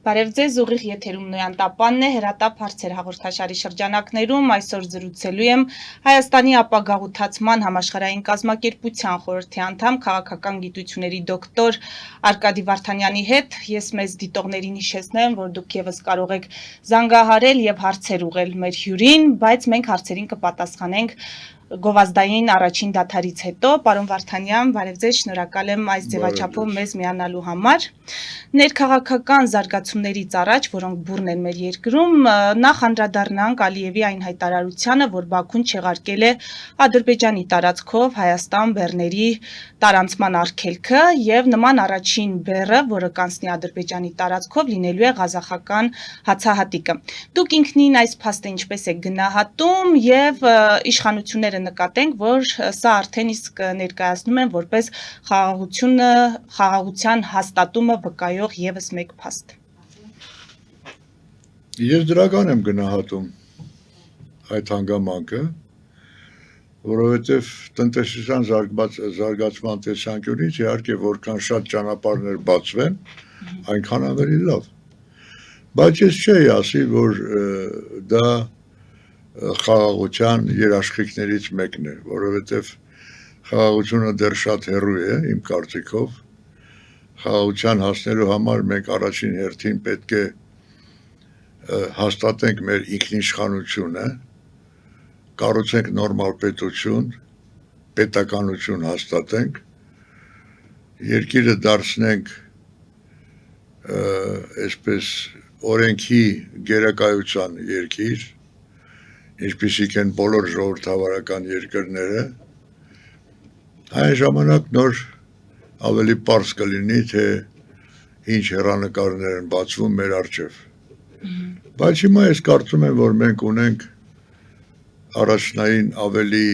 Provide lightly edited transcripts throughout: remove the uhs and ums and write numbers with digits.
Բարև ձեզ, ուղիղ եթերում Նոյան Տապանն է, հրատապ հարցեր հաղորդաշարի շրջանակներում այսօր զրուցելու եմ Հայաստանի ապագաղութացման համաշխարհային կազմակերպության խորհրդի անդամ քաղաքական գիտությունների դոկտոր Արկադի Վարդանյանի հետ։ Ես մեզ դիտողներին հիշեցնեմ, որ դուք եւս կարող եք զանգահարել եւ հարցեր ուղղել մեր հյուրին, բայց մենք հարցերին կպատասխանենք գովազդային առաջին դադարից հետո։ Պարոն Վարդանյան, բարև ձեզ, շնորհակալ եմ այս ձևաչափով մեզ միանալու համար։ Ներքաղաքական զարգացումներից առաջ, որոնք բուռն են մեր երկրում, նախ անդրադառնանք Ալիևի այն հայտարարությանը, որ Բաքուն չեղարկել է Ադրբեջանի տարածքով Հայաստան բեռների տարանցման արգելքը եւ նման առաջին բեռը, որը կանցնի Ադրբեջանի տարածքով, լինելու է ղազախական հացահատիկը։ Դուք ինքնին այս փաստը ինչպես եք գնահատում եւ իշխանությունները նկատենք, որ սա արդեն իսկ ներկայացնում են որպես խաղաղության հաստատումը վկայող եւս մեկ փաստ։ Ես դրական եմ գնահատում այդ հանգամանքը, որովհետև տնտեսության զարգացման տեսանկյունից իհարկե որքան շատ ճանապարհներ բացվեն, այնքան ավելի լավ։ Բայց ես չէի ասի, որ դա խաղաղության երաշխիքներից մեկն է, որովհետև խաղաղությունը դեռ շատ հեռու է իմ կարծիքով։ Խաղաղության հասնելու համար մենք առաջին հերթին պետք է հաստատենք մեր ինքնիշխանությունը, կառուցենք նորմալ պետություն, պետականություն հաստատենք, երկիրը դարձնենք այսպես օրենքի գերակայության երկիր, ինչպիսիք են բոլոր ժողովրդավարական երկրները, այն ժամանակ նոր ավելի պարզ կլինի, թե ինչ հեռանկարներ են բացվում մեր առջև։ Բայց հիմա ես կարծում եմ, որ մենք ունենք առաջնային ավելի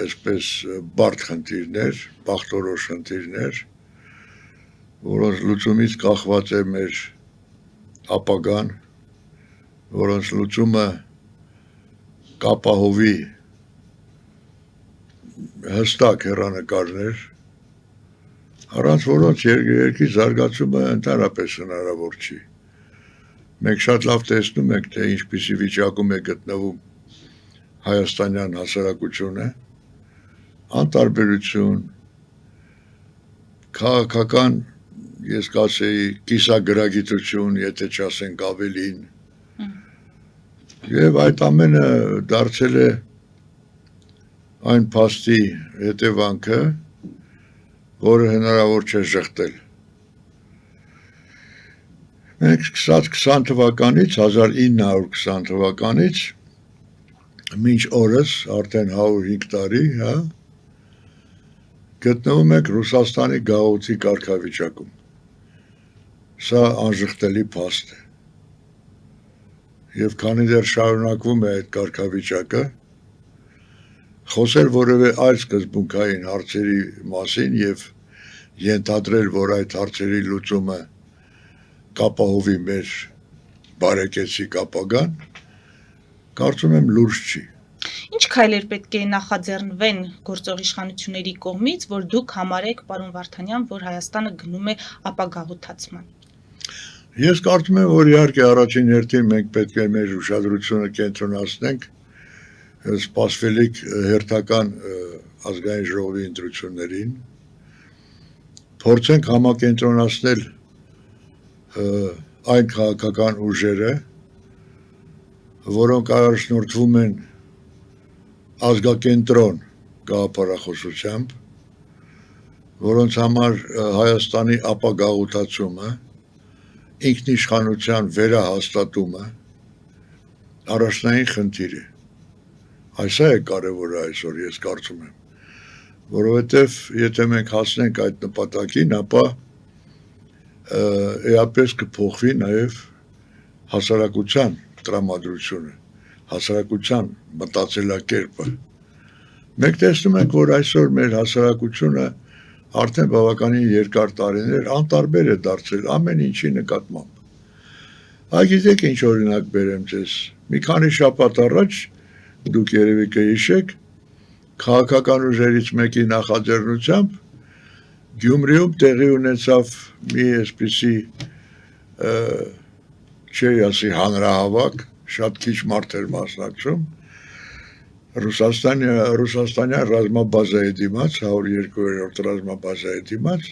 այսպես բարդ խնդիրներ, բախտորոշ խնդիրներ, որոնց լուծումից կախված է մեր ապագան, որոնց լուծումը կապահովի հստակ հեռանկարներ, առանց որոնց երկրի զարգացումը ընդհանրապես հնարավոր չի։ Մենք շատ լավ տեսնում ենք, թե ինչպիսի վիճակում է գտնվում հայաստանյան հասարակությունը, անտարբերություն, քաղաքական, ես կասեի, կիսագրագիտություն, եթե չասենք ավելին, եւ այդ ամենը դարձել է այն փաստի հետևանքը, որը հնարավոր չէ շղթել։ Մենք սկսած 20 թվականից, 1920 թվականից, մինչ օրս, արդեն 105 տարի, գտնվում ենք Ռուսաստանի գաղութի կարգավիճակում։ Սա անժխտելի փաստ է։ Եվ քանի դեռ շարունակվում է այդ կարգավիճակը, խոսել որևէ այլ սկզբունքային հարցերի մասին եւ ենթադրել, որ այդ հարցերի լուծումը կապահովի մեր բարեկեցիկ ապագան, կարծում եմ լուրջ չի։ Ինչ քայլեր պետք է նախաձեռնվեն գործող իշխանությունների կողմից, որ դուք համարեք, պարոն Վարդանյան, որ Հայաստանը գնում է ապագաղութացման։ Ես կարծում եմ, որ իհարկե առաջին հերթին մենք պետք է մեր ուշադրությունը կենտրոնացնենք սպասվելիք հերթական ազգային ժողովի ընտրություններին, փորձենք համակենտրոնացնել այն քաղաքական ուժերը, որոնք առաջնորդվում են ազգակենտրոն գաղափարախոսությամբ, որոնց համար Հայաստանի ապագաղութացումը, ինքնիշխանության վերահաստատումը առաջնային խնդիր է։ Այսա է կարևորը այսօր, ես կարծում եմ, որովհետև եթե մենք հասնենք այդ նպատակին, ապա էապես կփոխվի նաև հասարակության տրամադրությունը, հասարակության մտածելակերպը։ Մենք տեսնում ենք, որ այսօր մեր հասարակությունը արդեն բավականին երկար տարիներ անտարբեր է դարձել ամեն ինչի նկատմամբ։ Գիտեք ինչ օրինակ բերեմ ձեզ։ Մի քանի շաբաթ առաջ դուք երևի կհիշեք, քաղաքական ուժերից մեկի նախաձեռնությամբ Գյումրիում տեղի ունեցավ մի այսպիսի չի ասի հանրահավաք, շատ քիչ մարդ էր մասնակցում, Ռուսաստանյան ռազմաբազայի դիմաց, 102-րդ ռազմաբազայի դիմաց,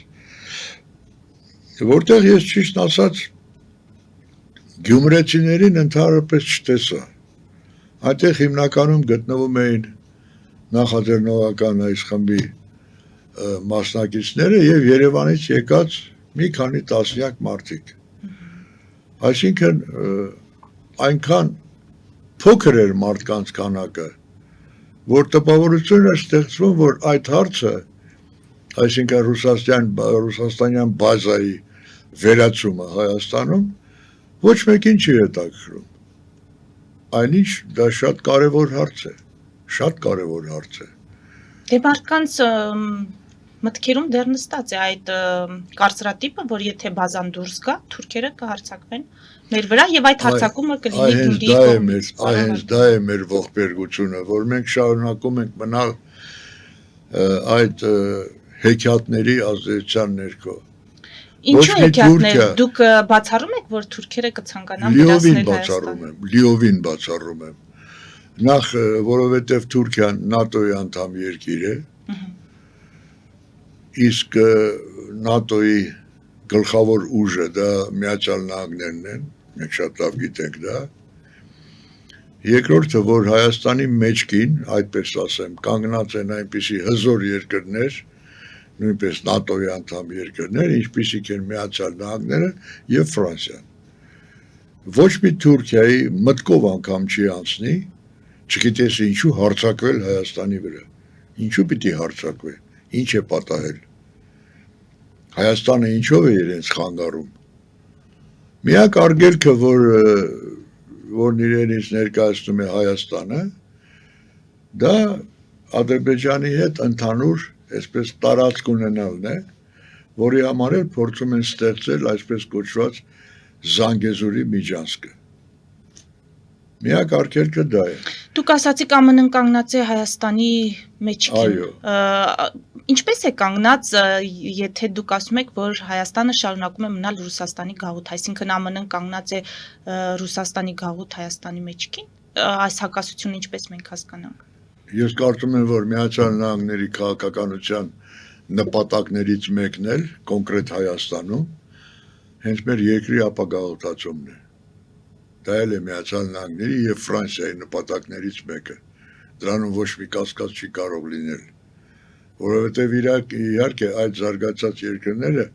որտեղ ես ճիշտ ասած գյումրեցիներին ընդհանրապես չտեսա։ Այդտեղ հիմնականում գտնվում էին նախաձեռնողական այս խմբի մասնակիցները եւ Երևանից եկած մի քանի տասնյակ մարդիկ։ Այսինքն այնքան փոքր էր մարդկանց քանակը, որ տպավորություն էր ստեղծվում, որ այդ հարցը, այսինքն ռուսաստանյան բազայի վերացումը Հայաստանում ոչ մեկին չի հետաքրքրում։ Այնինչ դա շատ կարևոր հարց է, շատ կարևոր հարց է։ Դե մարդկանց մտքերում դեռ նստած է այդ կարծրատիպը, որ եթե բազան դուրս գա, թուրքերը կհարձակվեն մեր վրա եւ այդ հարձակումը կլինի Գյումրիի կողմից։ Հենց դա է մեր ողբերգությունը, որ մենք շարունակում ենք մնալ այդ հեքիաթների ազդեցության ներքո։ Ինչու հեքիաթներ, դուք բացառում եք, որ թուրքերը կցանկանան վերացնել Հայաստանը։ Լիովին բացառում եմ։ Նախ, որովհետև Թուրքիան ՆԱՏՕ-ի անդամ երկիր է, իսկ ՆԱՏՕ-ի գլխավոր ուժը դա Միացյալ Նահանգներն են, մենք շատ լավ գիտենք դա։ Երկրորդը, որ Հայաստանի մեջքին, այդպես ասեմ, կանգնած են այնպիսի հզոր երկրներ, նույնպես ՆԱՏՕ-ի անդամ երկրներ, ինչպիսիք են Միացյալ Նահանգները եւ Ֆրանսիան։ Ոչ մի Թուրքիայի մտքով անգամ չի անցնի, չգիտես ինչու հարձակվել Հայաստանի վրա։ Ինչու պիտի հարձակվի, ինչ է պատահել։ Հայաստանը ինչով է իրենց խանգարում։ Միակ արգելքը, որն իրենից ներկայացնում է Հայաստանը, դա Ադրբեջանի հետ ընդհանուր, այսպես տարածք ունենալն է, որի համար էլ փորձում են ստեղծել այսպես կոչված Զանգեզուրի միջանցքը։ Միակ արգելքը դա է։ Դուք ասացիք ԱՄՆ-ն կանգնած է Հայաստանի մեջքին։ Ինչպես է կանգնած, եթե դուք ասում եք, որ Հայաստանը շարունակում է մնալ Ռուսաստանի գաղութ, այսինքն ԱՄՆ-ն կանգնած է Ռուսաստանի գաղութ Հայաստանի մեջքին, այս հակասությունը ինչպես մենք հասկանանք։ Ես կարծում եմ, որ Միացյալ Նահանգների քաղաքականության նպատակներից մեկն էլ կոնկրետ Հայաստանում հենց մեր երկրի ապագաղութացումն է։ Դա էլ է Միացյալ Նահանգների եւ Ֆրանսիայի նպատակներից մեկը։ Դրանում ոչ մի կասկած չի կարող լինել, որովհետեւ իհարկե այդ զարգացած երկրները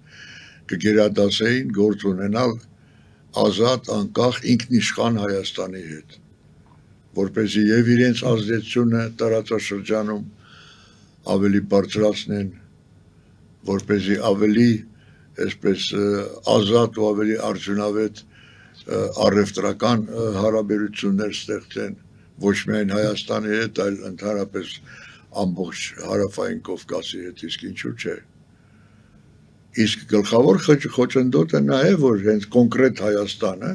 կգերադասեին գործ ունենալ ազատ, անկախ, ինքնիշխան Հայաստանի հետ, որպեսզի եւ իրենց ազդեցությունը տարածաշրջանում ավելի բարձրացնեն, որպեսզի ավելի այսպես ազատ ու ավելի արդյունավետ առևտրական հարաբերություններ ստեղծեն ոչ միայն Հայաստանի հետ, այլ ընդհանրապես ամբողջ հարավային Կովկասի հետ, իսկ ինչու՞ չէ։ Իսկ գլխավոր խոչընդոտը նա է, որ հենց կոնկրետ Հայաստանը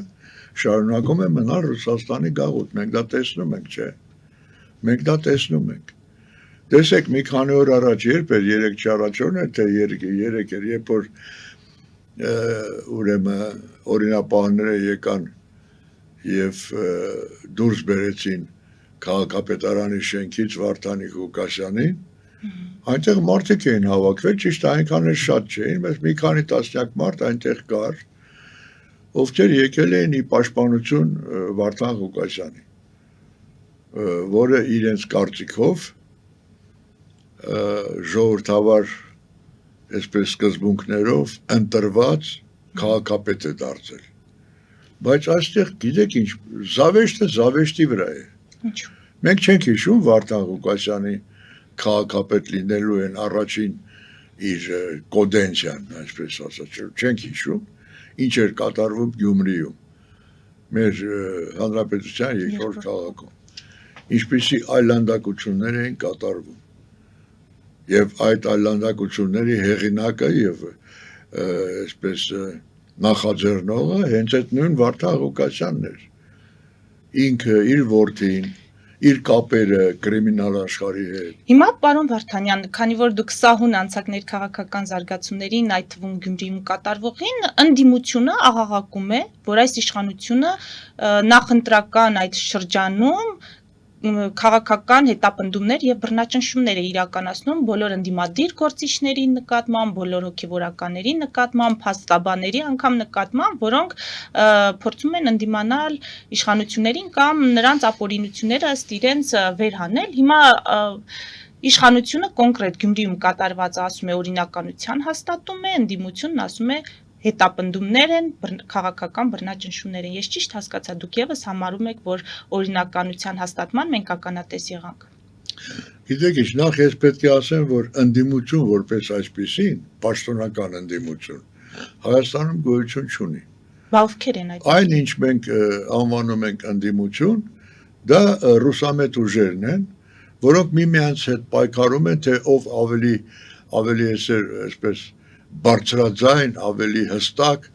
շարունակում է մնալ Ռուսաստանի գաղութ, մենք դա տեսնում ենք, չէ։ Մենք դա տեսնում ենք։ Տեսեք, մի քանի օր առաջ երբ էր, 3-4 օրն էր, թե 3 էր, երբ որ ուրեմն օրինապահները եկան եւ դուրս բերեցին քաղաքապետարանի շենքից Վարդանի Ղուկասյանին, այնտեղ մարդիկ էին հավաքվել, ճիշտ այնքան էլ շատ չէին, բայց մի քանի տասնյակ մարդ այնտեղ կար, ովքեր եկել էին ի պաշտպանություն Վարդան Ղուկասյանի, որը իրենց կարծիքով ժողովրդավար այսպես սկզբունքներով ընտրված քաղաքապետ է դարձել։ Բայց այստեղ գիտեք ինչ, զավեշտը զավեշտի վրա է։ Ինչու՞։ Մենք չենք հիշում Վարդան Ղուկասյանի քաղաքապետ լինելու են առաջին իր կոդենցիան, այսպես ասած, չենք հիշում, ինչ էր կատարվում Գյումրիում, մեր հանրապետության երկրորդ քաղաքում, ինչպիսի այլանդակություններ էին կատարվում։ Եվ այդ այլանդակությունների հեղինակը եւ այսպես նախաձեռնողը հենց այդ նույն Վարդան Ղուկասյանն էր։ Ինքը իր որդին, իր կապերը կրիմինալ աշխարհի հետ։ Հիմա պարոն Վարդանյան, քանի որ դուք սահուն անցաք ներքաղաքական զարգացումներին, այդ թվում Գյումրիում կատարվողին, ընդդիմությունը աղաղակում է, որ այս իշխանությունը նախընտրական այդ շրջանում քաղաքական հետապնդումներ եւ բռնաճնշումներ է իրականացնում բոլոր ընդդիմադիր գործիչների նկատմամբ, բոլոր հոգեվորականների նկատմամբ, փաստաբանների անգամ նկատմամբ, որոնք փորձում են ընդդիմանալ իշխանություններին կամ նրանց ապօրինությունները ըստ իրենց վերհանել։ Հիմա իշխանությունը կոնկրետ Գյումրիում կատարվածը ասում է օրինականության հաստատում է, ընդդիմությունն ասում է հետապնդումներ են, քաղաքական բռնաճնշումներ են։ Ես ճիշտ հասկացա, դուք եւս համարում եք, որ օրինականության հաստատման մենք ականատես եղանք։ Գիտեք ինչ, նախ ես պետք է ասեմ, որ ընդդիմություն որպես այսպեսին, պաշտոնական ընդդիմություն, Հայաստանում գոյություն չունի։ Բա ովքեր են այդ։ Այն ինչ մենք անվանում ենք ընդդիմություն, դա ռուսամետ ուժերն են, որոնք միմյանց հետ պայքարում են, թե ով ավելի այսպես բարձրաձայն, ավելի հստակ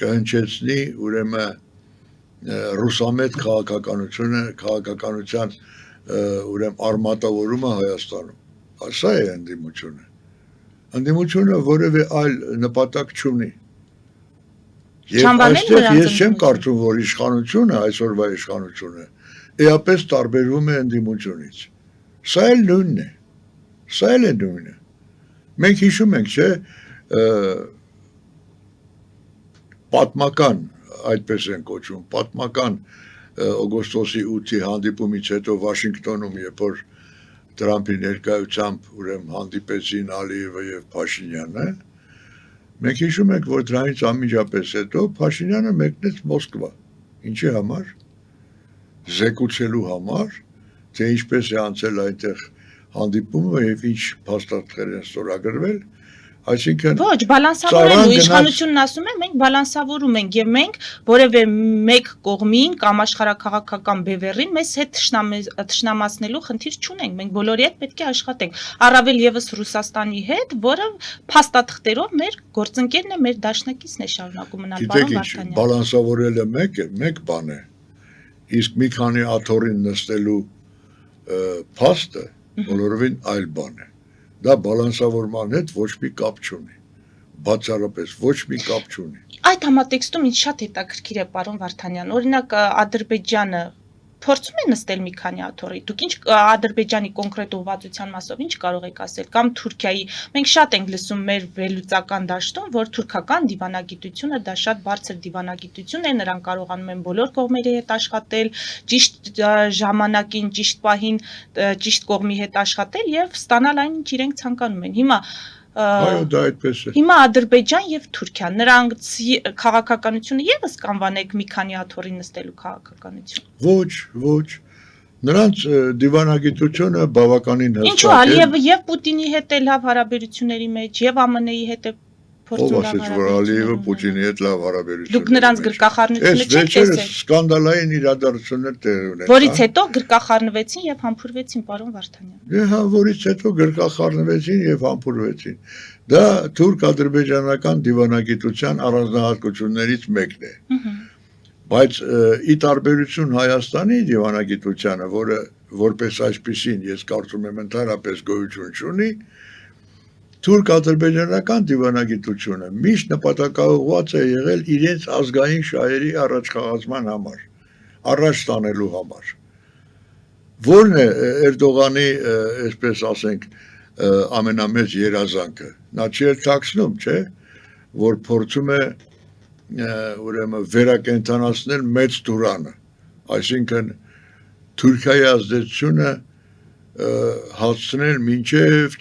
կհնչեցնի ուրեմն ռուսամետ քաղաքականության ուրեմն արմատավորումը Հայաստանում։ Սա է ընդդիմությունը։ Ընդդիմությունը որևէ այլ նպատակ չունի։ Եվ այստեղ ես չեմ կարծում, որ իշխանությունը, այսօրվա իշխանությունը, էապես տարբերվում է ընդդիմությունից։ Սա էլ նույնն է։ Սա էլ է նույնը։ Մենք հիշում ենք, չէ, պատմական, այդպես են կոչում, պատմական օգոստոսի 8-ի հանդիպումից հետո Վաշինգտոնում, երբ որ Տրամփի ներկայությամբ ուրեմն հանդիպեցին Ալիևը եւ Փաշինյանը, մենք հիշում ենք, որ դրանից անմիջապես հետո Փաշինյանը մեկնեց Մոսկվա։ Ինչի համար։ Զեկուցելու համար, թե ինչպես է անցել այնտեղ հանդիպումը եւ ինչ փաստաթղթեր են ստորագրվել, այսինքն ոչ, բալանսավորելու իշխանությունն ասում է, մենք բալանսավորում ենք եւ մենք որևէ մեկ կողմին կամ աշխարհակաղակական բևեռին մեզ հետ թշնամացնելու խնդիր չունենք, մենք բոլորի հետ պետք է աշխատենք, առավել եւս Ռուսաստանի հետ, որը փաստաթղթերով մեր գործընկերն է, մեր դաշնակիցն է շարունակում մնալ, պարոն Վարդանյան։ Բալանսավորելը մեկ բան է, իսկ մի քանի աթոռին նստելու փաստը բոլորովին այլ բան է։ Դա բալանսավորման հետ ոչ մի կապ չունի, բացառապես ոչ մի կապ չունի։ Այդ համատեքստում ինձ շատ հետաքրքիր է, պարոն Վարդանյան, օրինակ Ադրբեջանը փորձում է նստել մի քանի աթոռի, դուք ինչ Ադրբեջանի կոնկրետ ուղղվածության մասով ինչ կարող եք ասել, կամ Թուրքիայի, մենք շատ ենք լսում մեր վերլուծական դաշտում, որ թուրքական դիվանագիտությունը դա շատ բարձր դիվանագիտություն է, նրանք կարողանում են բոլոր կողմերի հետ աշխատել, ճիշտ ժամանակին, ճիշտ պահին, ճիշտ կողմի հետ աշխատել եւ ստանալ այն, ինչ իրենք ցանկանում են։ Այո, դա այդպես է։ Հիմա Ադրբեջան եւ Թուրքիա, նրանց քաղաքականությունը եւս կանվանեք մի քանի աթոռի նստելու քաղաքականություն։ Ոչ։ Նրանց դիվանագիտությունը բավականին հստակ է։ Ինչու Ալիևը եւ Պուտինի հետ է լավ հարաբերությունների մեջ, եւ ԱՄՆ-ի հետ է փորձում լավ հարաբերություններ։ Ով ասեց, որ Ալիևը Պուտինի հետ լավ հարաբերություններ։ Դուք նրանց գրկախառնությունը չեք տեսել։ Սկանդալային իրադարձություններ տեղի ունեցան։ Որից հետո գրկախառնվեցին եւ համբուրվեցին, պարոն Վարդանյան։ Հա, որից հետո գրկախառնվեցին եւ համբուրվեցին։ Դա թուրք-ադրբեջանական դիվանագիտության առանձնահատկություններից մեկն է։ Բայց ի տարբերություն Հայաստանի դիվանագիտությանը, որը որպես այսպեսին ես կարծում եմ ընդհանրապես գոյություն չունի, թուրք-ադրբեջանական դիվանագիտությունը միշտ նպատակաուղղված է եղել իրենց ազգային շահերի առաջխաղացման համար, առաջ տանելու համար։ Որն է Էրդողանի, այսպես ասենք, ամենամեծ երազանքը։ Նա չի թաքցնում, չէ, որ փորձում է ուրեմն վերակենդանացնել մեծ Թուրանը, այսինքն Թուրքիայի ազդեցությունը հասցնել մինչև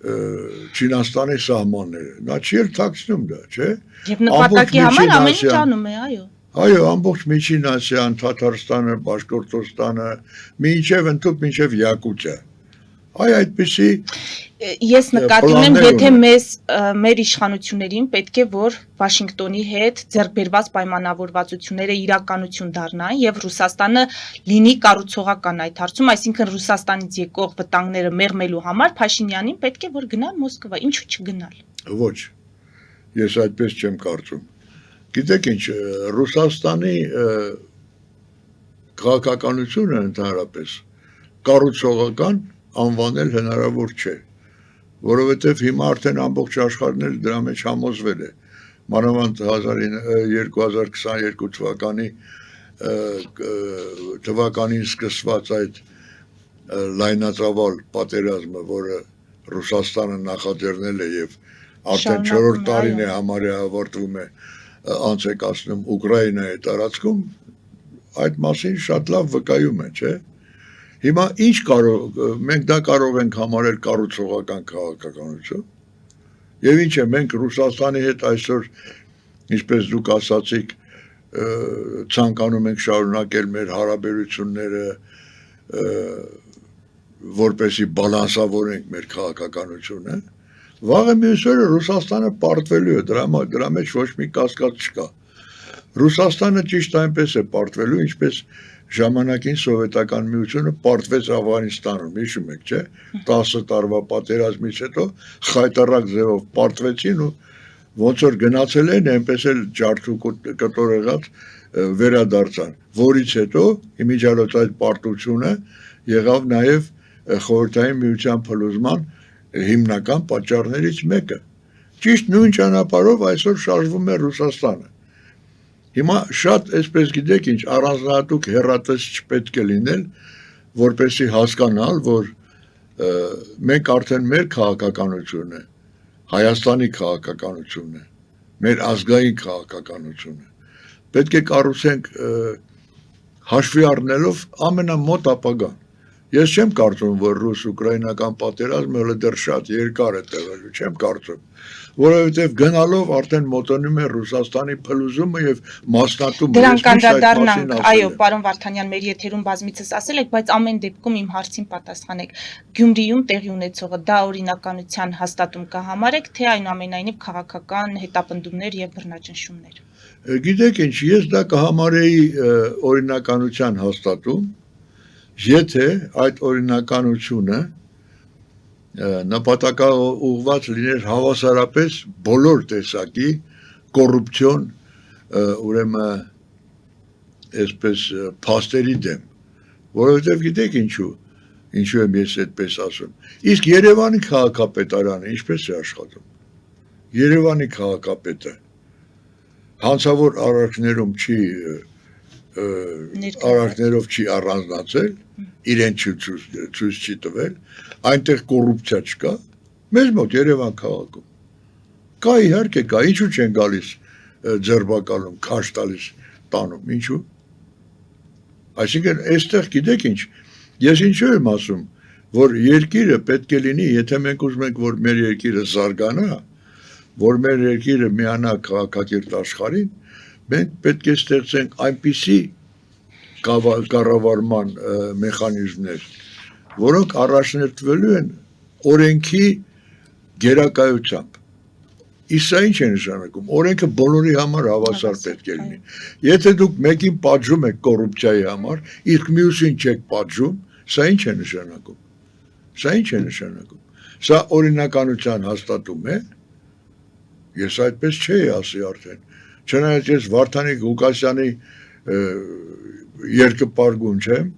Չինաստանի սահմանները։ Նա չի թաքցնում դա, չէ։ Եվ նպատակի համար ամեն ինչ անում է, այո։ Այո, ամբողջ Միջին Ասիան, Թաթարստանը, Բաշկորտոստանը, մինչև Յակուտիա։ Այ այդպիսի ես նկատի ունեմ, եթե մեր իշխանություններին պետք է որ Վաշինգտոնի հետ ձեռքբերված պայմանավորվածությունները իրականություն դառնան եւ Ռուսաստանը լինի կառուցողական այդ հարցում, այսինքն Ռուսաստանից եկող վտանգները մեղմելու համար Փաշինյանին պետք է որ գնալ Մոսկվա, ինչու չգնալ։ Ոչ։ Ես այդպես չեմ կարծում։ Գիտեք ինչ, Ռուսաստանի քաղաքականությունը ընդհանրապես կառուցողական անվանել հնարավոր չէ, որովհետև հիմա արդեն ամբողջ աշխարհն էլ դրա մեջ համոզվել է, մանավանդ 2022 թվականին սկսված այդ լայնածավալ պատերազմը, որը Ռուսաստանը նախաձեռնել է եւ արդեն 4-րդ տարին է համարյա ավարտվում է անցեկացնում Ուկրաինայի տարածքում, այդ մասին շատ լավ վկայում է, չէ՞։ Հիմա ինչ մենք դա կարող ենք համարել կառուցողական քաղաքականություն, եւ ինչ է, մենք Ռուսաստանի հետ այսօր, ինչպես դուք ասացիք, ցանկանում ենք շարունակել մեր հարաբերությունները, որպեսզի բալանսավորենք մեր քաղաքականությունը, վաղը մյուս օրը Ռուսաստանը պարտվելու է, դրա մեջ ոչ մի կասկած չկա։ Ռուսաստանը ճիշտ այնպես է պարտվելու, ինչպես ժամանակին սովետական միությունը պարտվեց Աֆղանստանում, հիշում եք, չէ՞, 10 տարվա պատերազմից հետո խայտառակ ձևով պարտվեցին ու ոնց որ գնացել են, այնպես էլ ջարդու կտոր եղած վերադարձան, որից հետո իմիջիալոց այդ պարտությունը եղավ նաև խորհրդային միության փլուզման հիմնական պատճառներից մեկը։ Ճիշտ նույն ճանապարհով այսօր շարժվում է Ռուսաստանը։ Հիմա շատ, այսպես գիտեք ինչ, առանձնահատուկ հեռատես չպետք է լինել, որպեսզի հասկանալ, որ մենք արդեն մեր քաղաքականությունը, Հայաստանի քաղաքականությունը, մեր ազգային քաղաքականությունը, պետք է կառուցենք հաշվի առնելով ամենամոտ ապագան։ Ես չեմ կարծում, որ ռուս-ուկրաինական պատերազմը հələ դեռ շատ երկար է տևելու, չեմ կարծում, որովհետև գնալով արդեն մոտենում է Ռուսաստանի փլուզումը եւ մասնատումը։ Դրանք անդրադառնանք, այո, պարոն Վարդանյան, մեր եթերում բազմիցս ասել եք, բայց ամեն դեպքում իմ հարցին պատասխանեք։ Գյումրիում տեղի ունեցողը դա օրինականության հաստատում կհամարեք, թե այնուամենայնիվ քաղաքական հետապնդումներ եւ բռնաճնշումներ։ Գիտեք ինչ, ես դա կհամարեի օրինականության հաստատում, եթե այդ օրինականությունը նպատակաուղղված լիներ հավասարապես բոլոր տեսակի կոռուպցիոն, ուրեմն այսպես փաստերի դեմ, որովհետև գիտեք ինչու եմ ես այդպես ասում։ Իսկ Երևանի քաղաքապետարանը ինչպես է աշխատում։ Երևանի քաղաքապետը հանցավոր արարքներով չի առանձնացել, իրեն ցույց չի տվել, այնտեղ կոռուպցիա չկա, մեզ մոտ Երևան քաղաքում կա, իհարկե կա, ինչու չեն գալիս ձերբակալում, քաշ տալիս տանում, ինչու։ Այսինքն այստեղ գիտեք ինչ, ես ինչու եմ ասում, որ երկիրը պետք է լինի, եթե մենք ուզում ենք, որ մեր երկիրը զարգանա, որ մեր երկիրը միանա քաղաքակիրթ աշխարհին, մենք պետք է ստեղծենք այնպիսի կառավարման մեխանիզմներ, որոնք առաջնորդվելու են օրենքի գերակայությամբ։ Իսկ սա ինչ է նշանակում։ Օրենքը բոլորի համար հավասար պետք է լինի։ Եթե դուք մեկին պատժում եք կոռուպցիայի համար, իսկ մյուսին չեք պատժում, սա ինչ է նշանակում։ Սա ինչ է նշանակում։ Սա օրինականության հաստատում է։ Ես այդպես չէի ասի արդեն։ Չնայած ես Վարդանիկ Ղուկասյանի երկպարգուն չեմ,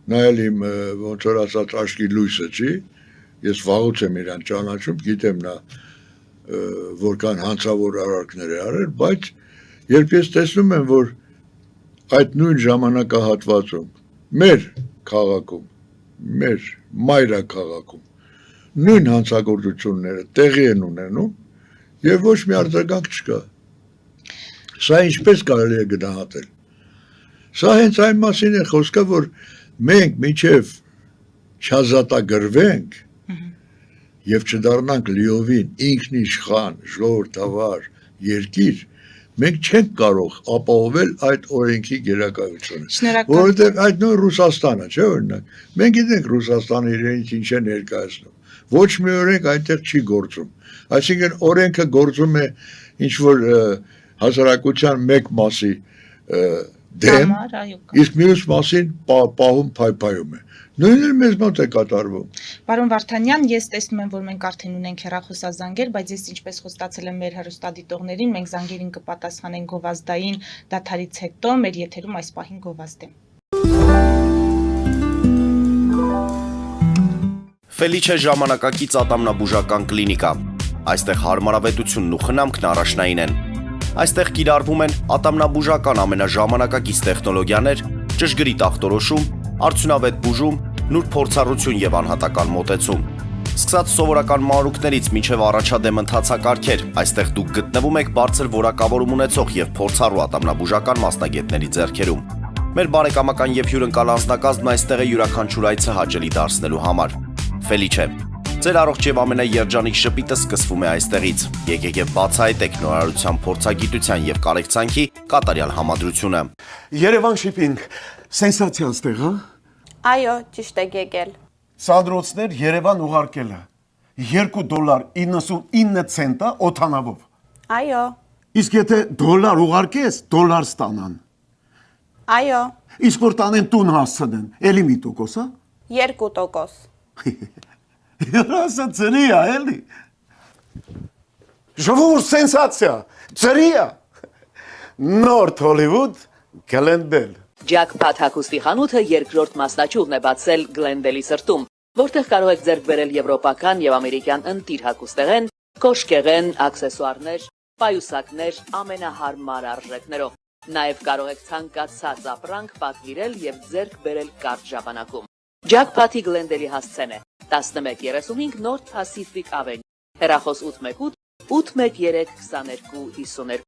նա էլ իմ ոնց որ ասած աչքի լույսը չի, ես վաղուց եմ իրան ճանաչում, գիտեմ նա որքան հանցավոր արարքներ է արել, բայց երբ ես տեսնում եմ, որ այդ նույն ժամանակահատվածում մեր քաղաքում, մեր մայրաքաղաքում նույն հանցագործությունները տեղի են ունենում եւ ոչ մի արձագանք չկա։ Սա ինչպես կարելի է գնահատել։ Սա հենց այն մասին է խոսքը, որ մենք մինչև չազատագրվենք եւ չդառնանք լիովին ինքնիշխան, ժողովրդավար երկիր, մենք չենք կարող ապահովել այդ օրենքի գերակայությունը։ Որովհետեւ այդ նույն Ռուսաստանը, չէ՞ օրինակ։ Մենք գիտենք Ռուսաստանը իրենից ինչ է ներկայացնում։ Ոչ մի օրենք այնտեղ չի գործում։ Այսինքն օրենքը գործում է ինչ որ հասարակության մեկ մասի դեմ, իսկ մյուս մասին պահում փայփայում է։ Նույնն էլ մեզ մոտ է կատարվում։ Պարոն Վարդանյան, ես տեսնում եմ, որ մենք արդեն ունենք հեռախոսազանգեր, բայց ես ինչպես խոստացել եմ մեր հեռուստադիտողներին, մենք զանգերին կպատասխանենք գովազդային դադարից հետո, մեր եթերում այս պահին գովազդ է։ Ֆելիչե ժամանակակից ատամնաբուժական կլինիկա։ Այստեղ հարմարավետությունն ու խնամքն առաջնային են։ Այստեղ կիրառվում են ատամնաբուժական ամենաժամանակակից տեխնոլոգիաներ, ճշգրիտ ախտորոշում, արդյունավետ բուժում, նուրբ փորձառություն եւ անհատական մոտեցում։ Սկսած սովորական մանրուքներից մինչև առաջադեմ ընթացակարգեր, այստեղ դուք գտնվում եք բարձր որակավորում ունեցող եւ փորձառու ատամնաբուժական մասնագետների ձեռքերում։ Մեր բարեկամական եւ հյուրընկալ անձնակազմն այստեղ է յուրաքանչյուր այցը հաճելի դարձնելու համար։ Ֆելիչե, ձեր առողջ եւ ամենաերջանիկ շպիտը սկսվում է այստեղից։ Եկեք եւ բացահայտեք նորարարության փորձագիտության եւ կարեկցանքի կատարյալ համադրությունը։ Երևան շիփինգ, սենսացիա ստեղ, հա։ Այո, ճիշտ եք եկել։ Սադրոցներ Երևան ուղարկելը $2.99 օթանավով։ Այո, Իսկ եթե դոլար ուղարկես, դոլար ստանան։ այո, Իսկ որ տանեն տուն հասցնեն, էլի մի տոկոս, հա։ 2%։ Երասա ծրիա, էլի։ Ժողովուրդ սենսացիա, ծրիա։ Նորթ Հոլիվուդ, Գլենդել։ Ջաքփաթ հագուստի խանութը երկրորդ մասնաճյուղն է բացել Գլենդելի սրտում, որտեղ կարող եք ձեռք բերել եվրոպական եւ ամերիկյան ընտիր հագուստեղեն, կոշկեղեն, աքսեսուարներ, պայուսակներ ամենահարմար արժեքներով։ Նաեւ կարող եք ցանկացած ապրանք պատվիրել եւ ձեռք բերել կարճ ժամանակում։ Ջաքփաթի Գլենդելի հասցեն է 1135 North Pacific Avenue, հեռախոս 818 813 2252։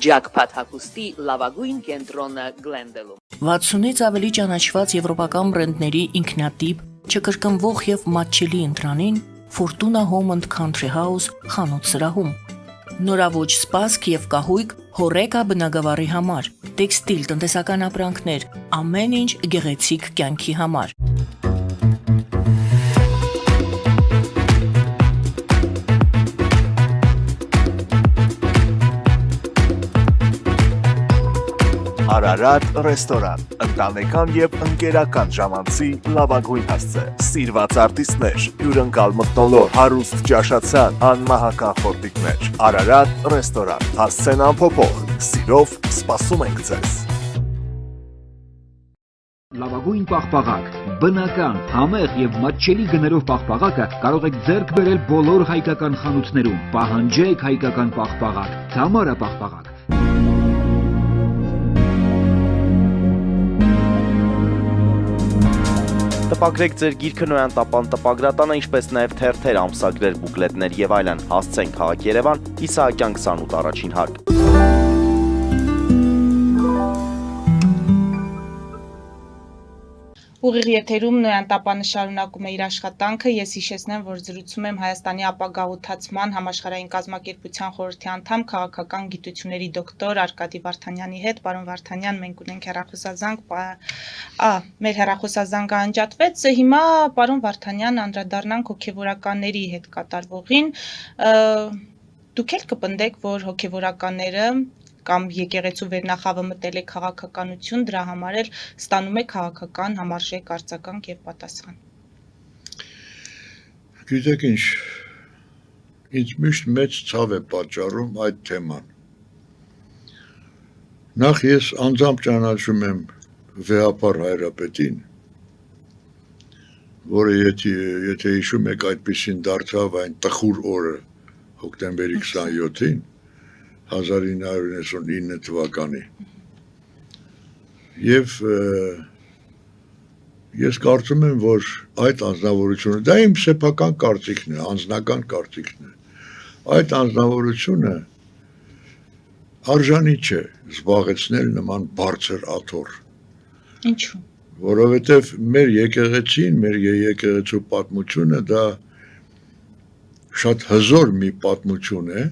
Ջաքփաթ հագուստի լավագույն կենտրոնը Գլենդելում։ 60-ից ավելի ճանաչված եվրոպական բրենդների ինքնատիպ, չկրկնվող եւ մատչելի ընտրանին Fortuna Home and Country House խանութ սրահում։ Նորավոճ սպասք եւ կահույք հորեկա բնագավառի համար, տեքստիլ տնտեսական ապրանքներ, ամեն ինչ գեղեցիկ կյանքի համար։ Արարատ ռեստորան, ընտանեկան եւ ընկերական ժամանցի լավագույն հասցե, սիրված արտիստներ, հյուրընկալ մթնոլորտ, հարուստ ճաշացան, անմահական խորտիկներ, Արարատ ռեստորան, հասցեն անփոփոխ, սիրով սպասում ենք ձեզ։ Լավագույն պաղպաղակ, բնական, համեղ եւ մատչելի գներով պաղպաղակը կարող եք ձեռք բերել բոլոր հայկական խանութներում։ Պահանջեք հայկական պաղպաղակ, Թամարա պաղպաղակ։ Տպագրեք ձեր գիրքը Նոյան տապան տպագրատանը, ինչպես նաև թերթեր, ամսագրեր, բուկլետներ եւ այլն։ Հասցեն քաղաք Երևան, Իսահակյան 28 առաջին հարկ։ Ուղիղ եթերում Նոյան տապանը շարունակում է իր աշխատանքը։ Ես հիշեցնեմ, որ զրուցում եմ Հայաստանի ապագա ութացման համաշխարհային կազմակերպության խորհրդի անդամ քաղաքական գիտությունների դոկտոր Արկադի Վարդանյանի հետ։ Պարոն Վարդանյան, մենք ունենք հեռախոսազանգ, մեր հեռախոսազանգը անջատվեց։ Հիմա պարոն Վարդանյան, անդրադառնանք հոգևորականների հետ կատարվողին։ Դուք էլ կպնդեք, որ հոգևորականները կամ եկեղեցու վերնախավը մտել է քաղաքականություն, դրա համար էլ ստանում է քաղաքական համարժեք արձագանք եւ պատասխան։ Գիտեք ինչ, ինձ միշտ մեծ ցավ է պատճառում այդ թեման։ Նախ ես անձամբ ճանաչում եմ Վեհապար Հայրապետին, որը եթե հիշում եք այդպեսին դարձավ այն տխուր օրը հոկտեմբերի 27-ին 1999 թվականի եւ ես կարծում եմ, որ այդ անձնավորությունը, դա իմ սեփական կարծիքն է, անձնական կարծիքն է, այդ անձնավորությունը արժանի չէ զբաղեցնել նման բարձր աթոռ։ Ինչու՞։ Որովհետեւ մեր եկեղեցին, մեր եկեղեցու պատմությունը դա շատ հզոր մի պատմություն է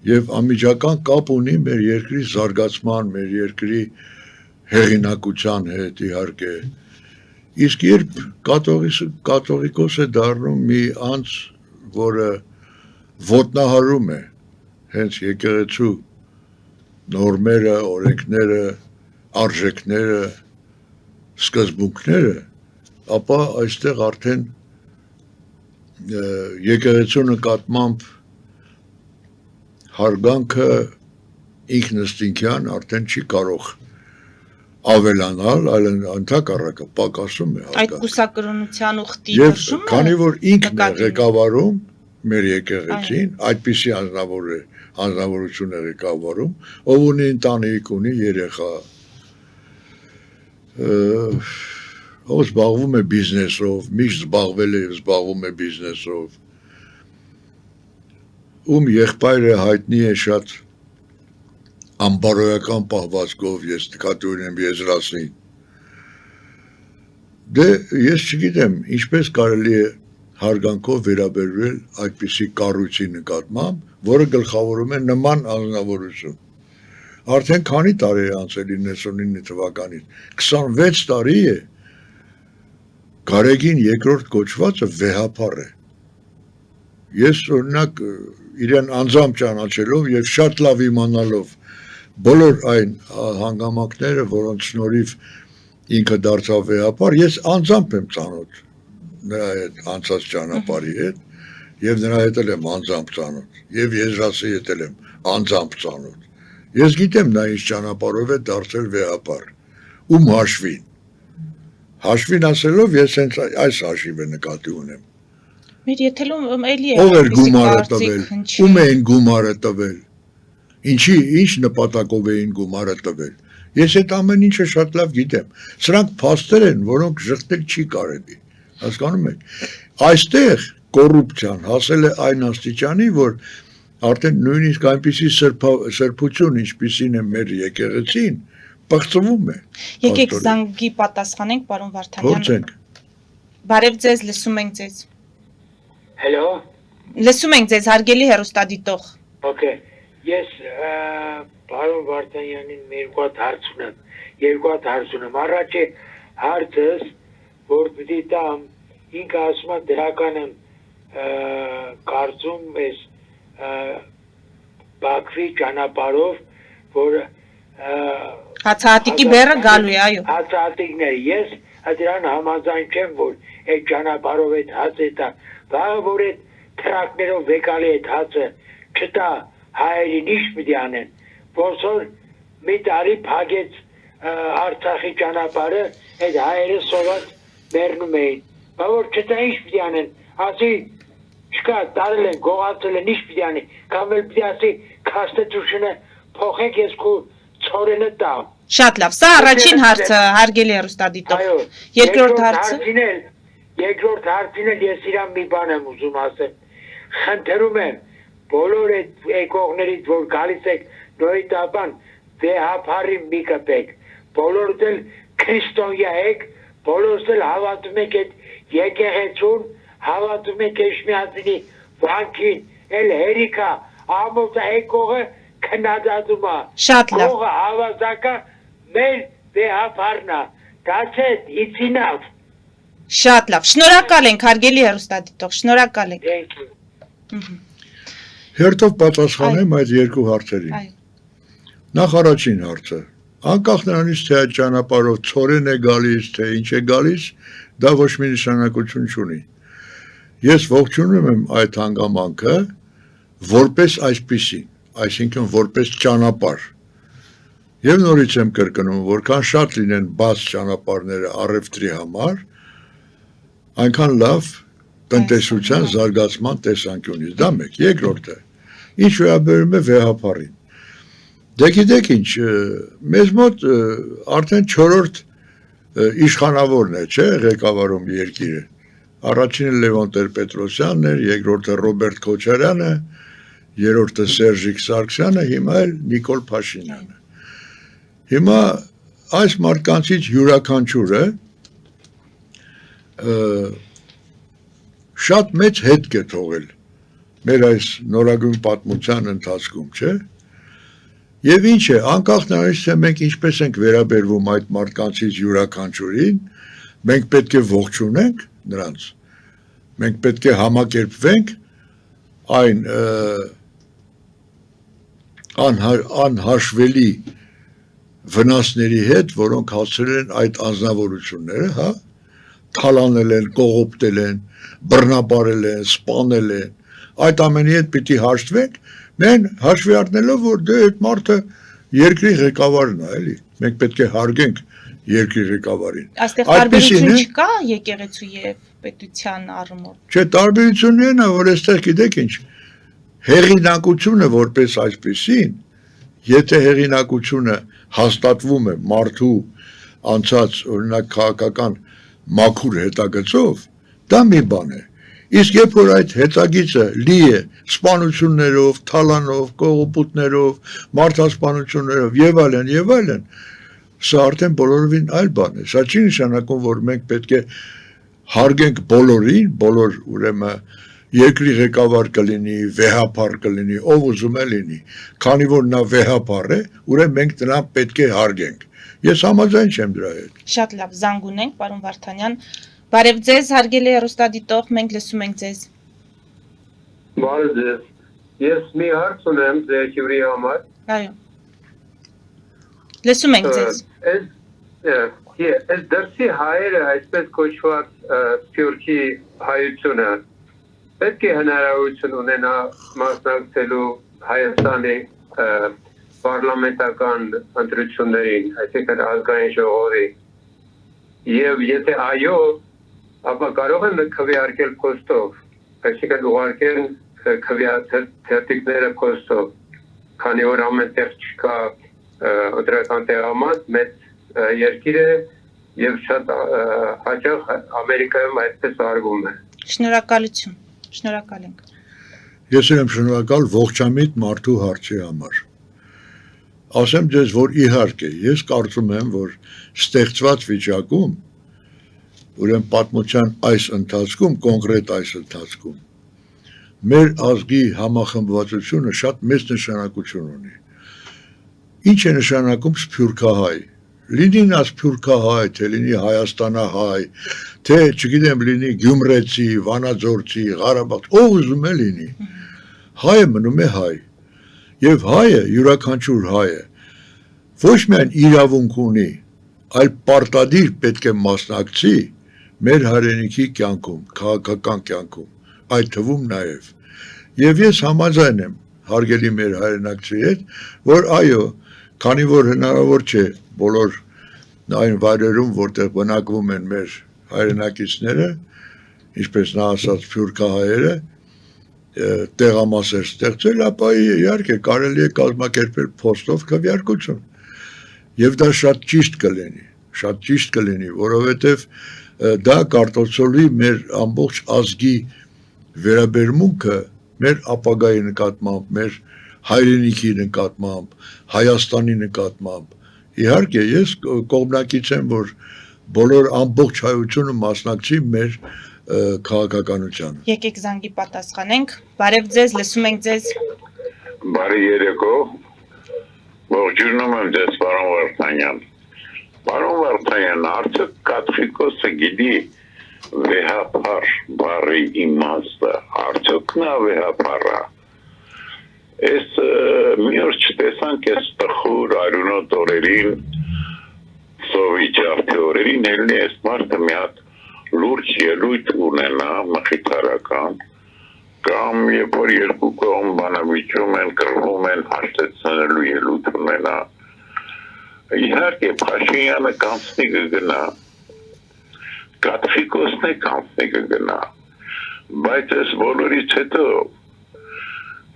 եւ անմիջական կապ ունի մեր երկրի զարգացման, մեր երկրի հեղինակության հետ իհարկե։ Իսկ երբ կաթողիկոս է դառնում մի անձ, որը ոտնահարում է հենց եկեղեցու նորմերը, օրենքները, արժեքները, սկզբունքները, ապա այստեղ արդեն եկեղեցու նկատմամբ հարգանքը ինքնըստինքյան արդեն չի կարող ավելանալ, այլ ընդհակառակը պակասում է Այդ հարկը։ կուսակրոնության ուխտի Եվ դրսումը քանի որ ինքն է նկատի ունի։ ղեկավարում մեր եկեղեցին, այդպիսի անձնավորություն է ղեկավարում, ով ունի ընտանիք, ունի երեխա, ով զբաղվում է բիզնեսով, միշտ զբաղվել է եւ զբաղվում է բիզնեսով, ում եղբայրը հայտնի է շատ անբարոյական պահվածքով, ես նկատի ունեմ Եզրասին։ Դե ես չգիտեմ, ինչպես կարելի է հարգանքով վերաբերվել այդպիսի կառույցի նկատմամբ, որը գլխավորում է նման անձնավորություն։ Արդեն քանի տարի է անցել 99 թվականից, 26 տարի է Գարեգին երկրորդ կոչվածը վեհապար է։ Ես օրինակ իրեն անձամբ ճանաչելով եւ շատ լավ իմանալով բոլոր այն հանգամանքները, որոնց շնորհիվ ինքը դարձավ վեհապար, ես անձամբ եմ ծանոթ նրա հետ անցած ճանապարհի հետ եւ նրա հետ եմ անձամբ ծանոթ եւ Եզրասի հետ եմ անձամբ ծանոթ։ Ես գիտեմ նա ինչ ճանապարհով է դարձել վեհապար։ Ում հաշվին ասելով ես հենց այս հաշիվը նկատի ունեմ։ Մեր եթելում էլի է Ով էր այդպիսի գումարը կարծիք տվել, հնչի։ ում էին գումարը տվել, ինչ նպատակով էին գումարը տվել։ Ես այդ ամեն ինչը շատ լավ գիտեմ։ Սրանք փաստեր են, որոնք ժխտել չի կարելի։ Հասկանում եք։ Այստեղ կոռուպցիան հասել է այն աստիճանի, որ արդեն նույնիսկ այնպիսի սրբություն, ինչպիսին է մեր եկեղեցին, պղծվում է։ Եկեք զանգի պատասխանենք, պարոն Վարդանյան։ Փորձենք։ Բարև ձեզ, լսում ենք ձեզ։ Hello. Լսում ենք ձեզ, հարգելի հեռուստադիտող։ Okay. Ես պարոն Վարդանյանին երկու հարց ունեմ։ Առաջի հարցս, որ պիտի տամ, ինքը ասում է դրական եմ կարծում ես Բաքվի ճանապարհով, որ Հացահատիկի բեռը գալու է, այո։ Հացահատիկները, ես դրան համաձայն չեմ, որ այդ ճանապարհով այդ հացը տա, վաղը որ այդ տրակներով վեկալի այդ հացը չտա հայերին ինչ պիտի անեն, ոնց որ մի տարի փակեց Արցախի ճանապարհը, այդ հայերը սոված մեռնում էին, բայց որ չտա ինչ պիտի անեն, ասի չկա, տարել են, գողացել են, ինչ պիտի անի, կամ էլ պիտի ասի Constitution-ը փոխեք ես քո ծորենը տամ։ Շատ լավ, սա առաջին հարցը, հարգելի հեռուստադիտող։ Երկրորդ հարցը։ Երկրորդ հարցին էլ ես իրան մի բան եմ ուզում ասեմ։ Խնդրում եմ բոլոր այդ եկողներից, որ գալիս եք նորիտաբան, վեհապարի մի կպեք, բոլորդ էլ քրիստոնյա եք, բոլորս էլ հավատում եք այդ եկեղեցուն, հավատում եք Էշմիածինի վանքին, էլ հերիքա, ամոթը եկողը քննադատում է։ Շատ լավ։ Կողը հավատակա մեր վեհապարն է, դացետ, իցինավ։ Շատ լավ, շնորհակալ ենք, հարգելի հեռուստադիտող, շնորհակալ ենք։ Հերթով պատասխանեմ այդ երկու հարցերին։ Նախ առաջին հարցը։ Անկախ նրանից թե այդ ճանապարհով ծորեն է գալիս, թե ինչ է գալիս, դա ոչ մի նշանակություն չունի։ Ես ողջունում եմ այդ հանգամանքը որպես այսպիսի, այսինքն որպես ճանապարհ։ Եվ նորից եմ կրկնում, որքան շատ լինեն բաց ճանապարհները առևտրի համար, այնքան լավ տնտեսության զարգացման տեսանկյունից։ Դա մեկ, երկրորդը։ Ինչ վերաբերում է վեհապարին։ Դե գիտեք ինչ, մեզ մոտ արդեն 4-րդ իշխանավորն է, չէ, ղեկավարում երկիրը։ Առաջինը Լևոն Տեր-Պետրոսյանն էր, երկրորդը Ռոբերտ Քոչարյանը, երրորդը Սերժիկ Սարգսյանը, հիմա էլ Նիկոլ Փաշինյանը։ Հիմա այս մարդկանցից յուրաքանչյուրը շատ մեծ հետք է թողել մեր այս նորագույն պատմության ընթացքում, չէ՞։ Եվ ինչ է, անկախ նրանից թե մենք ինչպես ենք վերաբերվում այդ մարդկանցից յուրաքանչյուրին, մենք պետք է ողջունենք նրանց, մենք պետք է համակերպվենք այն անհաշվելի վնասների հետ, որոնք հասցրել են այդ անձնավորությունները, հա, թալանել են, կողոպտել են, բռնաբարել են, սպանել են, այդ ամենի հետ պիտի հաշտվենք, մենք հաշվի առնելով, որ դե այդ մարդը երկրի ղեկավարն է, էլի։ Մենք պետք է հարգենք երկրի ղեկավարին։ Այստեղ Այդպիսին տարբերություն է։ չկա եկեղեցու եւ պետության առումով։ Չէ, տարբերությունն է, որ այստեղ գիտեք ինչ, հեղինակությունը որպես այսպեսին, եթե հեղինակությունը հաստատվում է մարդու անցած օրինակ քաղաքական մաքուր հետագծով, դա մի բան է։ Իսկ երբ որ այդ հետագիծը լի է սպանություններով, թալանով, կողոպուտներով, մարդասպանություններով եւ այլն, սա արդեն բոլորովին այլ բան է։ Սա չի նշանակում, որ մենք պետք է հարգենք բոլորին, բոլոր ուրեմն երկրի ղեկավար կլինի, վեհապար կլինի, ով ուզում է լինի, քանի որ նա վեհապար է, ուրեմն մենք նրան պետք է հարգենք։ Ես համաձայն չեմ դրա հետ։ Շատ լավ, զանգ ունենք, պարոն Վարդանյան։ Բարև ձեզ, հարգելի հեռուստադիտող, մենք լսում ենք ձեզ։ Բարև ձեզ։ Ես մի հարց ունեմ ձեր հյուրի համար։ Այո։ Լսում ենք ձեզ։ Այս դրսի հայերը, այսպես կոչված սփյուռքի հայությունը, պետք է հնարավորություն ունենա մասնակցելու Հայաստանի պարլամենտական ընտրություններին, այսինքն ազգային ժողովի։ Եվ եթե այո, ապա կարող են քվեարկել փոստով, այսինքն ուղարկել քվեաթերթիկները փոստով, քանի որ ամենտեղ չկա ընտրական տեղամաս, մեծ երկիր է եւ շատ հաճախ Ամերիկայում այսպես արվում է։ Շնորհակալություն։ Շնորհակալ ենք։ Ես եմ շնորհակալ ողջամիտ մարդու հարցի համար։ Ասեմ ձեզ, որ իհարկե, ես կարծում եմ, որ ստեղծված վիճակում, ուրեմն պատմության այս ընթացքում, կոնկրետ այս ընթացքում, մեր ազգի համախմբվածությունը շատ մեծ նշանակություն ունի։ Ինչ է նշանակում սփյուռքահայ։ Լինի նա սփյուռքահայ, թե լինի Հայաստանահայ, թե, չգիտեմ, լինի գյումրեցի, վանաձորցի, Ղարաբաղ, ով ուզում է լինի։ Հայը մնում է հայ։ Եվ հայը, յուրաքանչյուր հայը, ոչ միայն իրավունք ունի, այլ պարտադիր պետք է մասնակցի մեր հայրենիքի կյանքում, քաղաքական կյանքում, այդ թվում նաև։ Եվ ես համաձայն եմ, հարգելի մեր հայրենակցի հետ, որ այո, քանի որ հնարավոր չէ բոլոր այն վայրերում, որտեղ բնակվում են մեր հայրենակիցները, ինչպես նա ասաց սփյուռքահայերը, տեղամասեր ստեղծել, ապա իհարկե կարելի է կազմակերպել փոստով քվեարկություն։ Եվ դա շատ ճիշտ կլինի, որովհետև դա կարտոցոլի մեր ամբողջ ազգի վերաբերմունքը մեր ապագայի նկատմամբ, մեր հայրենիքի նկատմամբ, Հայաստանի նկատմամբ։ Իհարկե ես կողմնակից եմ, որ բոլոր ամբողջ հայությունը մասնակցի մեր քաղաքականությանը։ Եկեք զանգի պատասխանենք։ Բարև ձեզ, լսում ենք ձեզ։ Բարի երեկո։ Ողջունում եմ ձեզ, պարոն Վարդանյան։ Պարոն Վարդանյան, արդյոք կաթողիկոսը գիտի վեհապար բառի իմաստը, արդյոք նա վեհապար է։ Ես մի օր չտեսանք ես տխուր արյունոտ օրերին, սովի ջարդի օրերին, ելնի ես մարդը մի հատ լուրջ ելույթ ունենա մխիթարական, կամ երբ որ երկու կողմ բանավիճում են, կռվում են, հաշտեցնելու ելույթ ունենա։ Իհարկե Փաշինյանը կանցնի կգնա, կաթողիկոսն է կանցնի կգնա, բայց այս բոլորից հետո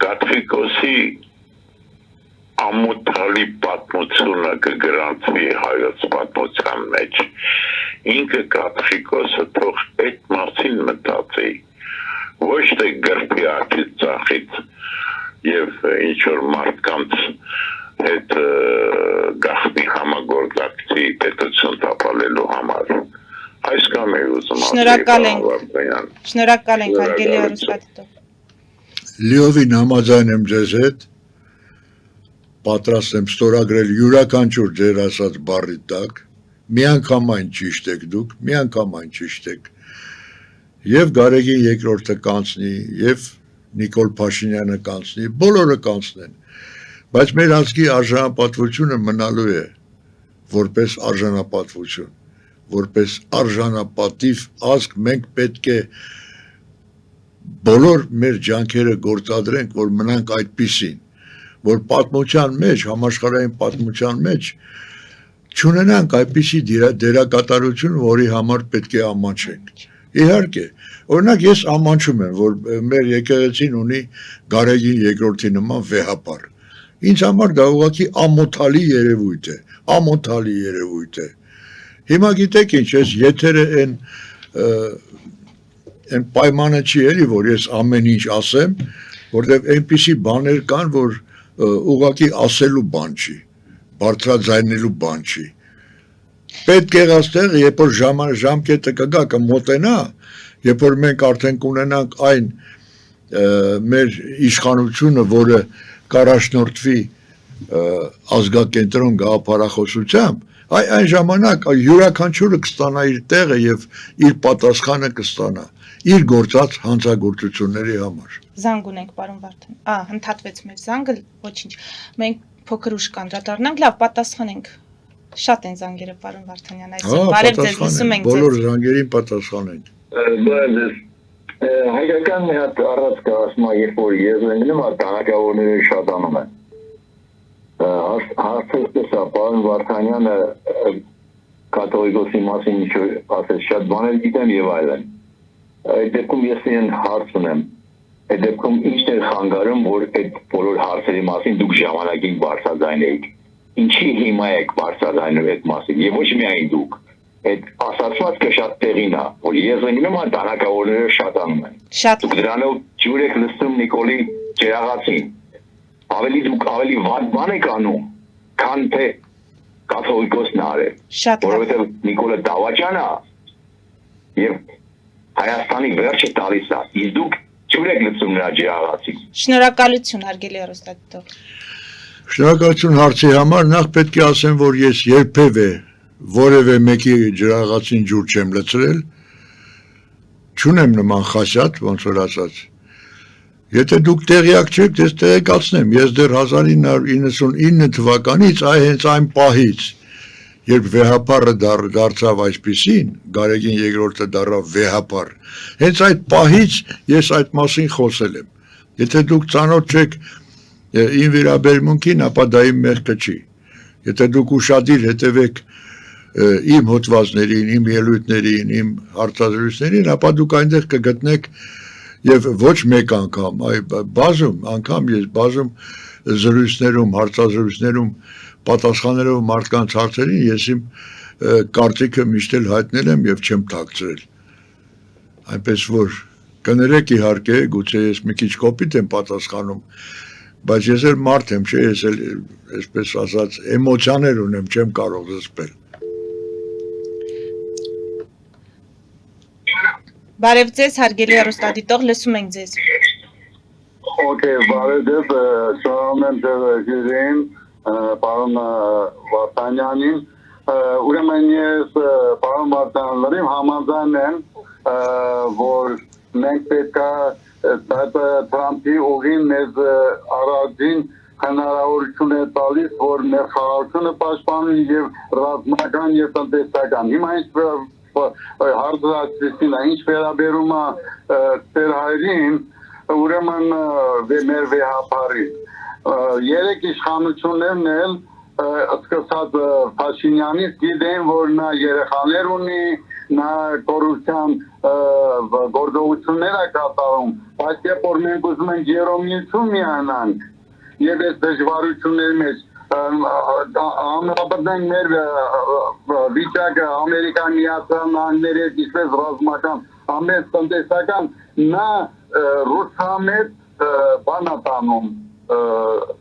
կաթողիկոսի ամոթալի պատմությունը կգրանցվի հայոց պատմության մեջ։ Ինքը կաթողիկոսը թող այդ մասին մտածի, ոչ թե գրպի ակից ծախից եւ ինչ որ մարդկանց հետ գախնի համագործակցի պետություն տապալելու համար։ Այս կամ է ուզում Շնորհակալ ենք, հարգելի հեռուստադիտող։ Լիովին համաձայն եմ ձեզ հետ, պատրաստ եմ ստորագրել յուրաքանչյուր ձեր ասած բառի տակ, միանգամայն ճիշտ եք դուք, միանգամայն ճիշտ եք, և Գարեգին երկրորդը կանցնի, և Նիկոլ Փաշինյանը կանցնի, բոլորը կանցնեն, բայց մեր ազգի արժանապատվությունը մնալու է որպես արժանապատվություն, որպես արժանապատիվ ազգ մենք պետք է բոլոր մեր ջանքերը գործադրենք, որ մնանք այդպիսին, որ պատմության մեջ, համաշխարհային պատմության մեջ չունենանք այդպիսի դերակատարություն, որի համար պետք է ամաչենք։ Իհարկե, օրինակ ես ամաչում եմ, որ մեր եկեղեցին ունի Գարեգին երկրորդի նման վեհապար։ Ինձ համար դա ուղղակի ամոթալի երևույթ է, ամոթալի երևույթ է։ Հիմա գիտեք ինչ, ես եթերը այն պայմանը չի էլի, որ ես ամեն ինչ ասեմ, որտեղ այնպիսի բաներ կան, որ ուղղակի ասելու բան չի, բարձրաձայնելու բան չի։ Պետք է այստեղ, երբ որ ժամկետը կգա, կմոտենա, երբ որ մենք արդեն կունենանք այն մեր իշխանությունը, որը կառաջնորդվի ազգակենտրոն գաղափարախոսությամբ, այն ժամանակ յուրաքանչյուրը կստանա իր տեղը եւ իր պատասխանը կստանա իր գործած հանցագործությունների համար։ Զանգ ունենք, պարոն Վարդան։ Ընդհատվեց մեր զանգը, ոչինչ։ Մենք փոքր ուշ կանդրադառնանք, լավ, պատասխանենք։ Շատ են զանգերը, պարոն Վարդանյան, այսօր։ Բարև ձեզ, լսում ենք ձեզ։ Բոլոր զանգերին պատասխանենք։ Բարև ձեզ։ Հայկական մի հատ առած կասմա, երբ որ եզրենգնում է, տանակավորները շատանում են։ Հարցս տեսա, պարոն Վարդանյանը կաթողիկոսի մասին ինչ ասեց, շատ բաներ գիտեմ եւ այլն։ Այդ դեպքում ես իրեն հարց ունեմ։ Այդ դեպքում ինչն է խանգարում, որ այդ բոլոր հարցերի մասին դուք ժամանակին բարձրաձայնեիք։ Ինչի հիմա եք բարձրաձայնում այդ մասին, եւ ոչ միայն դուք։ Այդ ասացվածքը շատ տեղին է, որ եզրենգնում է, տանակավորները շատանում են։ Դուք դրանով ջուր եք լցնում Նիկոլի Ջերաղացին։ Դուք ավելի վատ բան եք անում, քան թե կաթողիկոսն արել։ Որովհետև Նիկոլը դավաճան է եւ Հայաստանի վերջը տալիս է, իսկ դուք ջուր եք լցում նրա ջրաղացին։ Շնորհակալություն, հարգելի հեռուստադիտող։ Շնորհակալություն հարցի համար, նախ պետք է ասեմ, որ ես երբևէ որևէ մեկի ջրաղացին ջուր չեմ լցրել, չունեմ նման խասյատ, ոնց որ ասած։ Եթե դուք տեղյակ չեք, ես տեղեկացնեմ, ես դեռ 1999 թվականից հենց այն պահից, երբ վեհապարը դարձավ այսպիսին, Գարեգին երկրորդը դառավ վեհապար, հենց այդ պահից ես այդ մասին խոսել եմ։ Եթե դուք ծանոթ չեք իմ վերաբերմունքին, ապա դա իմ մեղքը չի։ Եթե դուք ուշադիր հետևեք իմ հոդվածներին, իմ ելույթներին, իմ հարցազրույցներին, ապա դուք այնտեղ կգտնեք եւ ոչ մեկ անգամ, բազում անգամ ես բազում զրույցներում, հարցազրույցներում պատասխանելով մարդկանց հարցերին ես իմ կարծիքը միշտ էլ հայտնել եմ եւ չեմ թաքցրել։ Այնպես որ կներեք իհարկե, գուցե ես մի քիչ կոպիտ եմ պատասխանում, բայց ես էլ մարդ եմ, չէ, ես էլ այսպես ասած էմոցիաներ ունեմ, չեմ կարող զսպել։ Բարև ձեզ, հարգելի հեռուստադիտող, լսում ենք ձեզ։ Okay, բարև ձեզ, շնորհակալ եմ ձեզ հյուրին, պարոն Վարդանյանին, ուրեմն ես պարոն Վարդանյանին համաձայն եմ, որ մենք պետք է Թրամփի ուղին մեզ առաջին հնարավորություն է տալիս, որ մեր խաղաղությունը պաշտպանի եւ ռազմական եւ տնտեսական։ Հիմա հարցրեցին, ինչ վերաբերում է Տեր հայրին, ուրեմն մեր վեհապարին։ Երեք իշխանություններն էլ սկսած Փաշինյանից գիտեն, որ նա երեխաներ ունի, նա կոռուպցիան գործողություններ է կատարում, բայց երբ որ մենք ուզում ենք Եվրամիություն միանանք եւ այս դժվարությունների մեջ ամենապատենք մեր վիճակը Ամերիկան Միացյալ Նահանգների հետ ինչպես ռազմական, ամեն տնտեսական, նա ռուսամետ բան է տանում,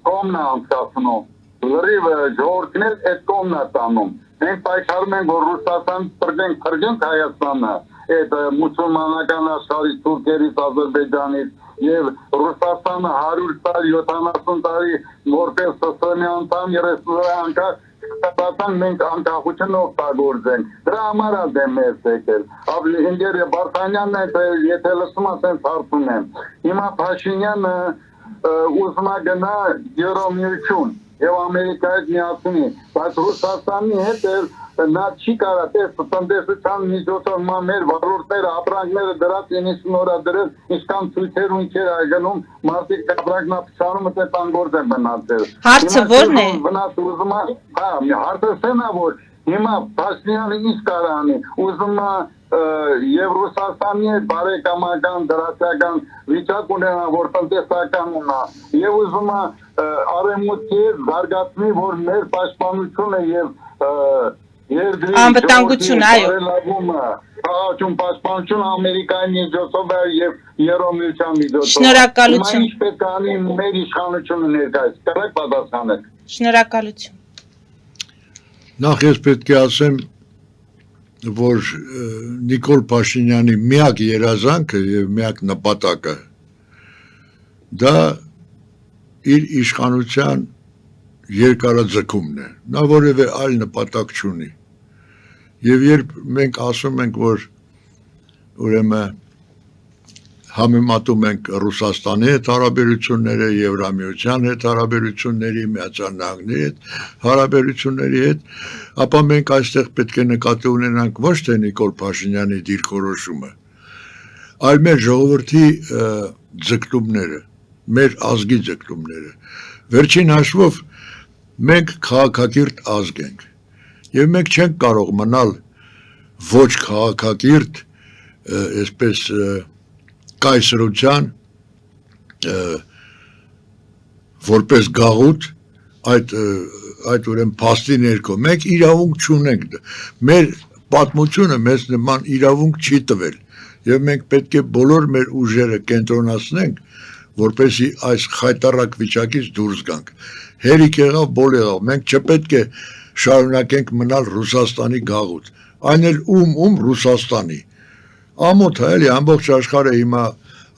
կողմն է անցկացնում, լրիվ ժողովուրդն էլ այդ կողմն է տանում։ Մենք պայքարում ենք, որ Ռուսաստան փրկենք Հայաստանը, այդ մուսուլմանական աշխարհից, թուրքերից, Ադրբեջանից, եւ Ռուսաստանը 100 տարի, 70 տարի որպես ՍՍՄ անդամ 30 անգամ ստացան մենք անկախություն օգտագործենք։ Դրա համար է դեմ ես եկել։ Ինգեր Վարդանյանն է, եթե լսում ասենց հարցում եմ։ Հիմա Փաշինյանը ուզում է գնա Եվրամիություն եւ Ամերիկայի հետ միացնի, բայց Ռուսաստանի հետ նա չի կարա տնտեսության միջոցով մեր վարորդները ապրանքները դրած 90 օրա դրել, ինչքան ցույցեր ու ինչեր այգնում, մարդիկ ապրանքն ապշանում է տանգործ են մնացել։ Հարցը ո՞րն է։ Վնաս ուզում է, հարցը սենա որ հիմա Փաշինյանը ինչ կարա անի, ուզում է եւ Ռուսաստանի հետ բարեկամական դրացական վիճակ ունենա, որ տնտեսական ունա, եւ ուզում է արեմուտքի հետ զարգացնի, որ մեր պաշտպանությունը եւ երկրի անվտանգություն, այո, Ահաճուն պաշտպանություն Ամերիկայի միջոցով եւ Եվրոմիության միջոցով։ Շնորհակալություն։ Ինչ պետք է անի մեր իշխանությունը ներկայիս, կրեք պատասխանել։ Շնորհակալություն։ Նախ ես պետք է ասեմ, որ Նիկոլ Փաշինյանի միակ երազանքը եւ միակ նպատակը դա իր իշխանության երկարաձգումն է։ Նա որևէ այլ նպատակ չունի։ Եվ երբ մենք ասում ենք, որ ուրեմն համեմատում ենք Ռուսաստանի հետ հարաբերությունները, Եվրամիության հետ հարաբերությունների, Միացյալ Նահանգների հետ հարաբերությունների հետ, ապա մենք այստեղ պետք է նկատի ունենանք ոչ թե Նիկոլ Փաշինյանի դիրքորոշումը, այլ մեր ժողովրդի ձգտումները, մեր ազգի ձգտումները։ Վերջին հաշվով մենք քաղաքակիրթ ազգ ենք, եւ մենք չենք կարող մնալ ոչ քաղաքակիրթ, այսպես կայսրության որպես գաղութ այդ ուրեմն փաստի ներքո մենք իրավունք չունենք, մեր պատմությունը մեզ նման իրավունք չի տվել եւ մենք պետք է բոլոր մեր ուժերը կենտրոնացնենք, որպեսզի այս խայտառակ վիճակից դուրս գանք։ Հերիք եղավ, բոլ եղավ, մենք չպետք է շարունակենք մնալ Ռուսաստանի գաղութ, այն էլ ում Ռուսաստանի։ Ամոթ է, էլի ամբողջ աշխարհը հիմա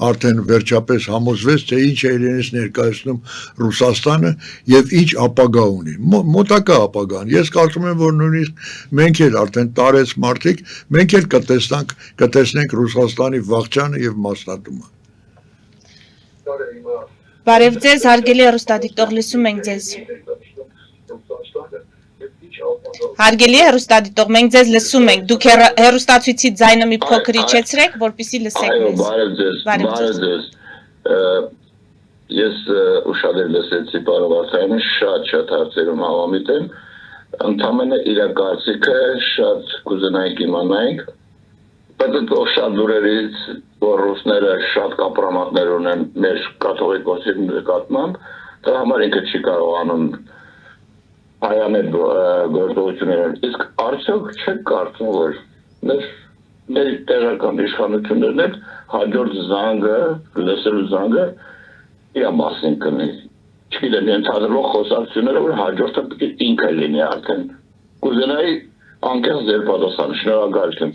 արդեն վերջապես համոզվեց, թե ինչ է իրենից ներկայացնում Ռուսաստանը եւ ինչ ապագա ունի։ Մոտակա ապագան։ Ես կարծում եմ, որ նույնիսկ մենք էլ արդեն տարեց մարդիկ, մենք էլ կտեսնենք Ռուսաստանի վաղճանը եւ մասնատումը։ Բարև ձեզ, հարգելի հեռուստադիտող, լսում ենք ձեզ։ Հարգելի հեռուստադիտող, մենք ձեզ լսում ենք։ Դուք հեռուստացույցի ձայնը մի փոքր իջեցրեք, որպեսզի լսեք մեզ։ Բարև ձեզ։ Ես ուշադիր լսեցի պարոն Վարդանյանը, շատ հարցերում համամիտ եմ։ Ընդամենը իր կարծիքը շատ կուզենայինք իմանայինք։ Պետք շատ դուրերից, որ ռուսները շատ կապրամատներ ունեն մեր կաթողիկոսի նկատմամբ, դա համար ինքը չի կարողանում հայանել գործողությունները, իսկ արդյոք չեք կարծում, որ մեր տեղական իշխանություններն էլ հաջորդ զանգը, լսելու զանգը իր մասին կնի։ Չգիտեմ, ենթադրվող խոսակցությունները, որ հաջորդը պետք է ինքը լինի արդեն։ Կուզենայի անկեղծ ձեր պատասխանը, շնորհակալություն։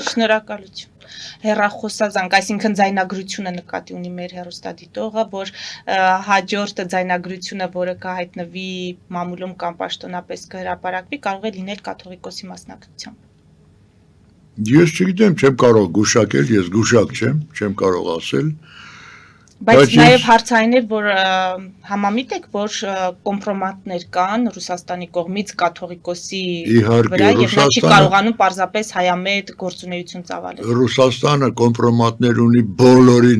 Շնորհակալություն։ Հեռախոսազանգ, այսինքն ձայնագրությունը նկատի ունի մեր հեռուստադիտողը, որ հաջորդ ձայնագրությունը, որը կհայտնվի մամուլում կամ պաշտոնապես կհրապարակվի, կարող է լինել կաթողիկոսի մասնակցությամբ։ Ես չգիտեմ, չեմ կարող գուշակել, ես գուշակ չեմ կարող ասել։ Բայց նաև հարցը այն է, որ համամիտ եք, որ կոմպրոմատներ կան Ռուսաստանի կողմից կաթողիկոսի վրա եւ նա չի կարողանում պարզապես հայամետ գործունեություն ծավալել։ Ռուսաստանը կոմպրոմատներ ունի բոլորի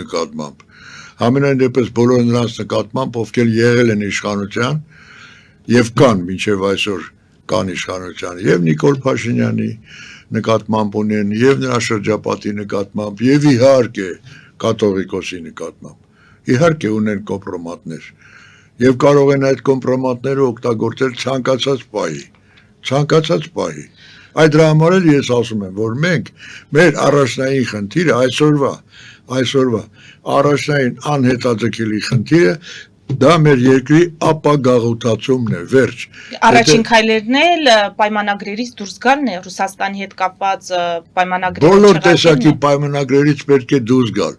նկատմամբ։ Համենայն դեպս բոլոր նրանց նկատմամբ, ովքեր եղել են իշխանության եւ կան մինչեւ այսօր կան իշխանության եւ Նիկոլ Փաշինյանի նկատմամբ ունեն եւ նրա շրջապատի նկատմամբ եւ իհարկե կաթողիկոսի նկատմամբ։ Իհարկե ունեն կոմպրոմատներ եւ կարող են այդ կոմպրոմատները օգտագործել ցանկացած պահի։ Այդ դրա համար էլ ես ասում եմ, որ մենք մեր առաջնային խնդիրը այսօրվա առաջնային անհետաձգելի խնդիրը դա մեր երկրի ապագաղութացումն է, վերջ։ Առաջին քայլերն էլ պայմանագրերից դուրս գալն է, Ռուսաստանի հետ կապված պայմանագրերը։ Բոլոր տեսակի պայմանագրերից պետք է դուրս գալ։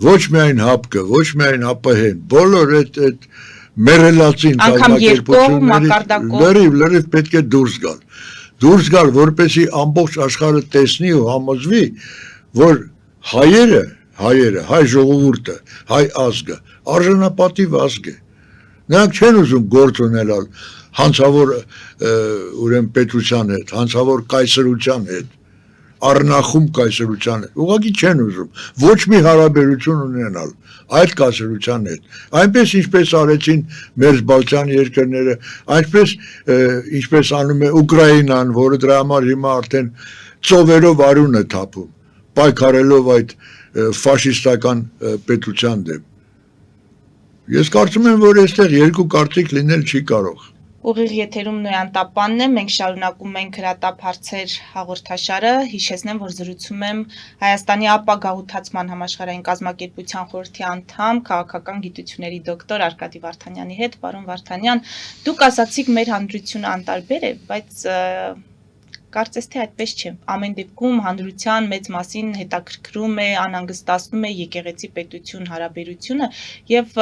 Ոչ միայն ՀԱՊԿ, ոչ միայն ԱՊՀ-ն, բոլոր այդ մերելացին կազմակերպություններից լրիվ պետք է դուրս գալ։ Դուրս գալ, որպեսզի ամբողջ աշխարհը տեսնի ու համոզվի, որ հայերը, հայ ժողովուրդը, հայ ազգը արժանապատիվ ազգ է։ Նրանք չեն ուզում գործ ունենալ հանցավոր ուրեմն պետության հետ, հանցավոր կայսրության հետ, առնախում կայսրության հետ։ Ուղղակի չեն ուզում ոչ մի հարաբերություն ունենալ այդ կայսրության հետ։ Այնպես ինչպես արեցին մերձբալթյան երկրները, այնպես ինչպես անում է Ուկրաինան, որը դրա համար հիմա արդեն ծովերով արյուն է թափում, պայքարելով այդ ֆաշիստական պետության դեմ։ Ես կարծում եմ, որ այստեղ երկու կարծիք լինել չի կարող։ Ուղիղ եթերում Նոյան Տապանն է, մենք շարունակում ենք հրատապ հարցեր հաղորդաշարը, հիշեցնեմ, որ զրուցում եմ Հայաստանի ապագաղութացման համաշխարհային կազմակերպության խորհրդի անդամ, քաղաքական գիտությունների դոկտոր Արկադի Վարդանյանի հետ։ Պարոն Վարդանյան, դուք ասացիք մեր հանրությունը անտարբեր է, բայց կարծես թե այդպես չէ։ Ամեն դեպքում հանրության մեծ մասին հետաքրքրում է, անհանգստացնում է եկեղեցի պետություն հարաբերությունը եւ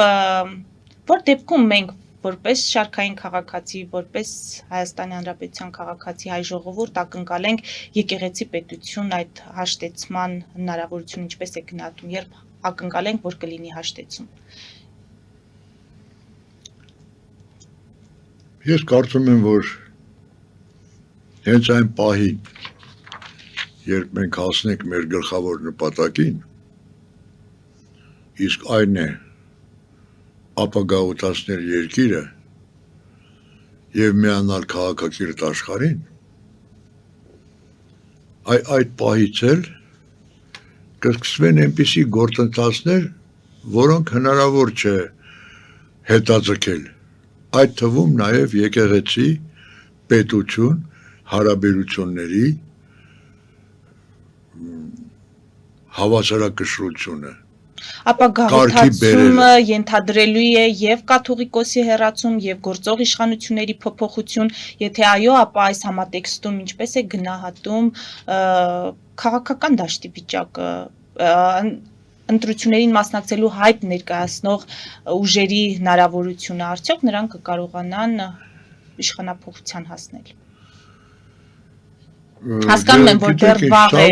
որ դեպքում մենք որպես շարքային քաղաքացի, որպես Հայաստանի Հանրապետության քաղաքացի հայ ժողովուրդ ակնկալենք եկեղեցի պետություն այդ հաշտեցման հնարավորությունը ինչպես է գնահատում, երբ ակնկալենք, որ կլինի հաշտեցում։ Ես կարծում եմ, որ հենց այն պահին, երբ մենք հասնենք մեր գլխավոր նպատակին, իսկ այն է ապագաղութացնել երկիրը եւ միանալ քաղաքակիրթ աշխարհին, այդ պահից էլ կսկսվեն այնպիսի գործընթացներ, որոնք հնարավոր չէ հետաձգել, այդ թվում նաեւ եկեղեցի պետություն հարաբերությունների հավասարակշռությունը Ապագաղութացումը ենթադրելու է եւ կաթողիկոսի հեռացում եւ գործող իշխանությունների փոփոխություն, եթե այո, ապա այս համատեքստում ինչպես է գնահատում քաղաքական դաշտի վիճակը, ընտրություններին մասնակցելու հայտ ներկայացնող ուժերի հնարավորությունը, արդյոք նրանք կկարողանան իշխանափոխության հասնել։ Հասկանում եմ, որ դեռ վաղ է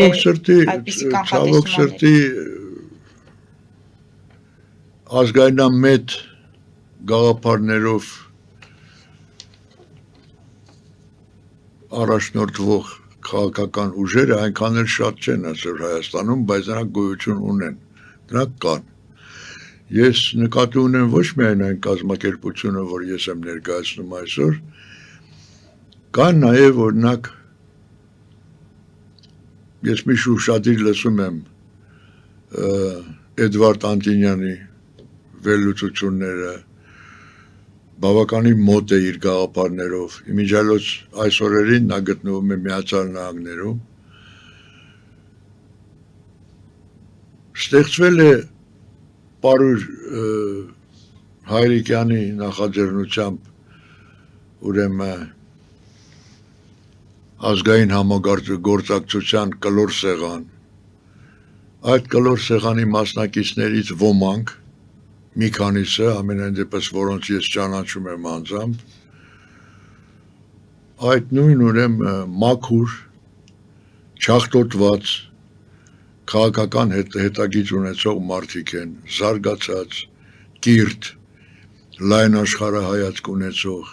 այդպիսի կանխատեսում ազգայնամետ գաղափարներով առաջնորդվող քաղաքական ուժերը այնքան էլ շատ չեն այսօր Հայաստանում, բայց նրանք գոյություն ունեն, նրանք կան։ Ես նկատի ունեմ ոչ միայն այն կազմակերպությունը, որ ես եմ ներկայացնում այսօր, կան նաև օրինակ ես միշտ ուշադիր լսում եմ Էդվարդ Անտինյանի վերլուծությունները, բավականին մոտ է իր գաղափարներով, իմիջիալոց այս օրերին նա գտնվում է Միացյալ Նահանգներում, ստեղծվել է Պարուր Հայրիկյանի նախաձեռնությամբ ուրեմն ազգային համագործակցության կլոր սեղան, այդ կլոր սեղանի մասնակիցներից ոմանք, մի քանիսը, ամենայն դեպս որոնց ես ճանաչում եմ անձամբ, այդ նույն ուրեմն մաքուր, չախտոտված, քաղաքական հետագիծ ունեցող մարդիկ են, զարգացած, կիրթ, լայն աշխարհայացք ունեցող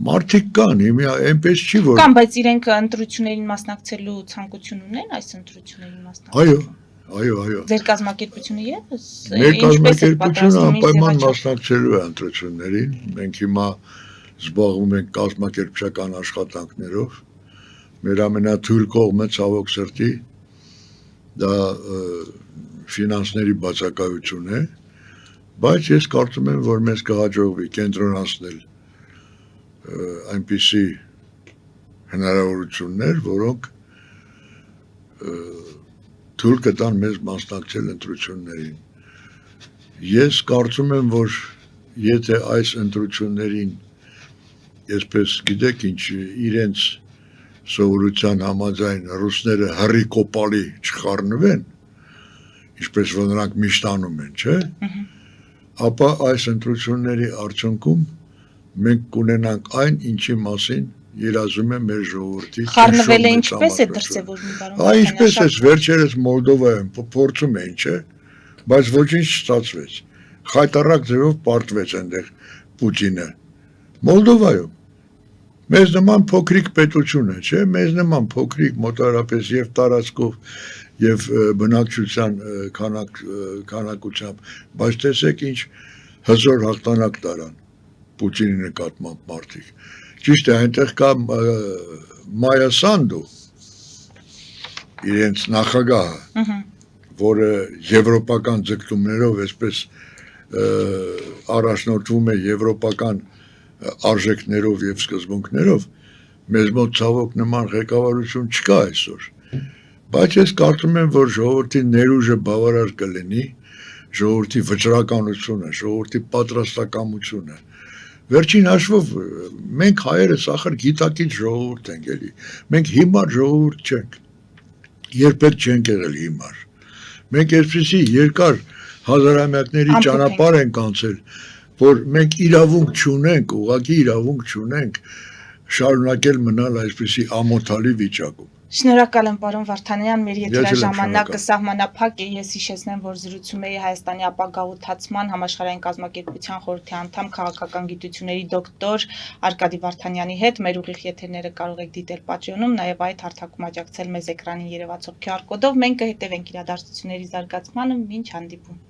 մարդիկ կան, այնպես չի որ կան, բայց իրենք ընտրություններին մասնակցելու ցանկություն ունեն այս ընտրություններին մասնակցելու։ Այո։ Ձեր կազմակերպությունը ևս մեր կազմակերպությունը անպայման մասնակցելու է ընտրություններին, մենք հիմա զբաղվում ենք կազմակերպչական աշխատանքներով, մեր ամենաթույլ կողմը ցավոք սրտի դա ֆինանսների բացակայություն է, բայց ես կարծում եմ, որ մեզ կհաջողվի կենտրոնացնել այնպիսի հնարավորություններ, որոնք թույլ կտան մեզ մասնակցել ընտրություններին։ Ես կարծում եմ, որ եթե այս ընտրություններին, այսպես գիտեք ինչ, իրենց սովորության համաձայն ռուսները հռի կոպալի չխառնվեն, ինչպես որ նրանք միշտ անում են, չէ՞, ապա այս ընտրությունների արդյունքում մենք կունենանք այն, ինչի մասին երազում է մեր ժողովրդի խառնվել է ինչպես է դրսևորվում, պարոն։ Ինչպես է վերջերս Մոլդովայում փորձում էին, չէ, բայց ոչինչ չստացվեց։ խայտառակ ձևով պարտվեց այնտեղ Պուտինը։ Մոլդովայում մեզ նման փոքրիկ պետություն է, չէ՞, մեզ նման փոքրիկ մոտարապես եւ տարածքով եւ բնակչության քանակությամբ, բայց տեսեք ինչ հզոր հաղթանակ տարան Պուտինի նկատմամբ մարդիկ։ Ճիշտ է, այնտեղ կա Մայա Սանդու, իրենց նախագահը, որը եվրոպական ձգտումներով այսպես առաջնորդվում է եվրոպական արժեքներով եւ սկզբունքներով, մեզ մոտ ցավոք նման ղեկավարություն չկա այսօր։ Բայց ես կարծում եմ, որ ժողովրդի ներուժը բավարար կլինի, ժողովրդի վճռականությունը, ժողովրդի պատրաստակամությունը։ Վերջին հաշվով մենք հայերս ախր գիտակից ժողովուրդ ենք, էլի։ Մենք հիմար ժողովուրդ չենք։ Երբեք չենք եղել հիմար։ Մենք այսպեսի երկար հազարամյակների ճանապարհ ենք անցել, որ մենք իրավունք չունենք, ուղղակի իրավունք չունենք շարունակել մնալ այսպեսի ամոթալի վիճակում։ Շնորհակալ եմ պարոն Վարդանյան, մեր եթերաժամանակը սահմանափակ է, ես հիշեցնեմ, որ զրուցում էի Հայաստանի ապագա ութացման համաշխարհային կազմակերպության խորհրդի անդամ քաղաքական գիտությունների դոկտոր Արկադի Վարդանյանի հետ, մեր ուղիղ եթերները կարող եք դիտել Patreon-ում, նաև այդ հարթակում աջակցել մեզ էկրանին երևացող QR կոդով, մենք կհետևենք իրադարձությունների զարգացմանը, մինչ հանդիպում։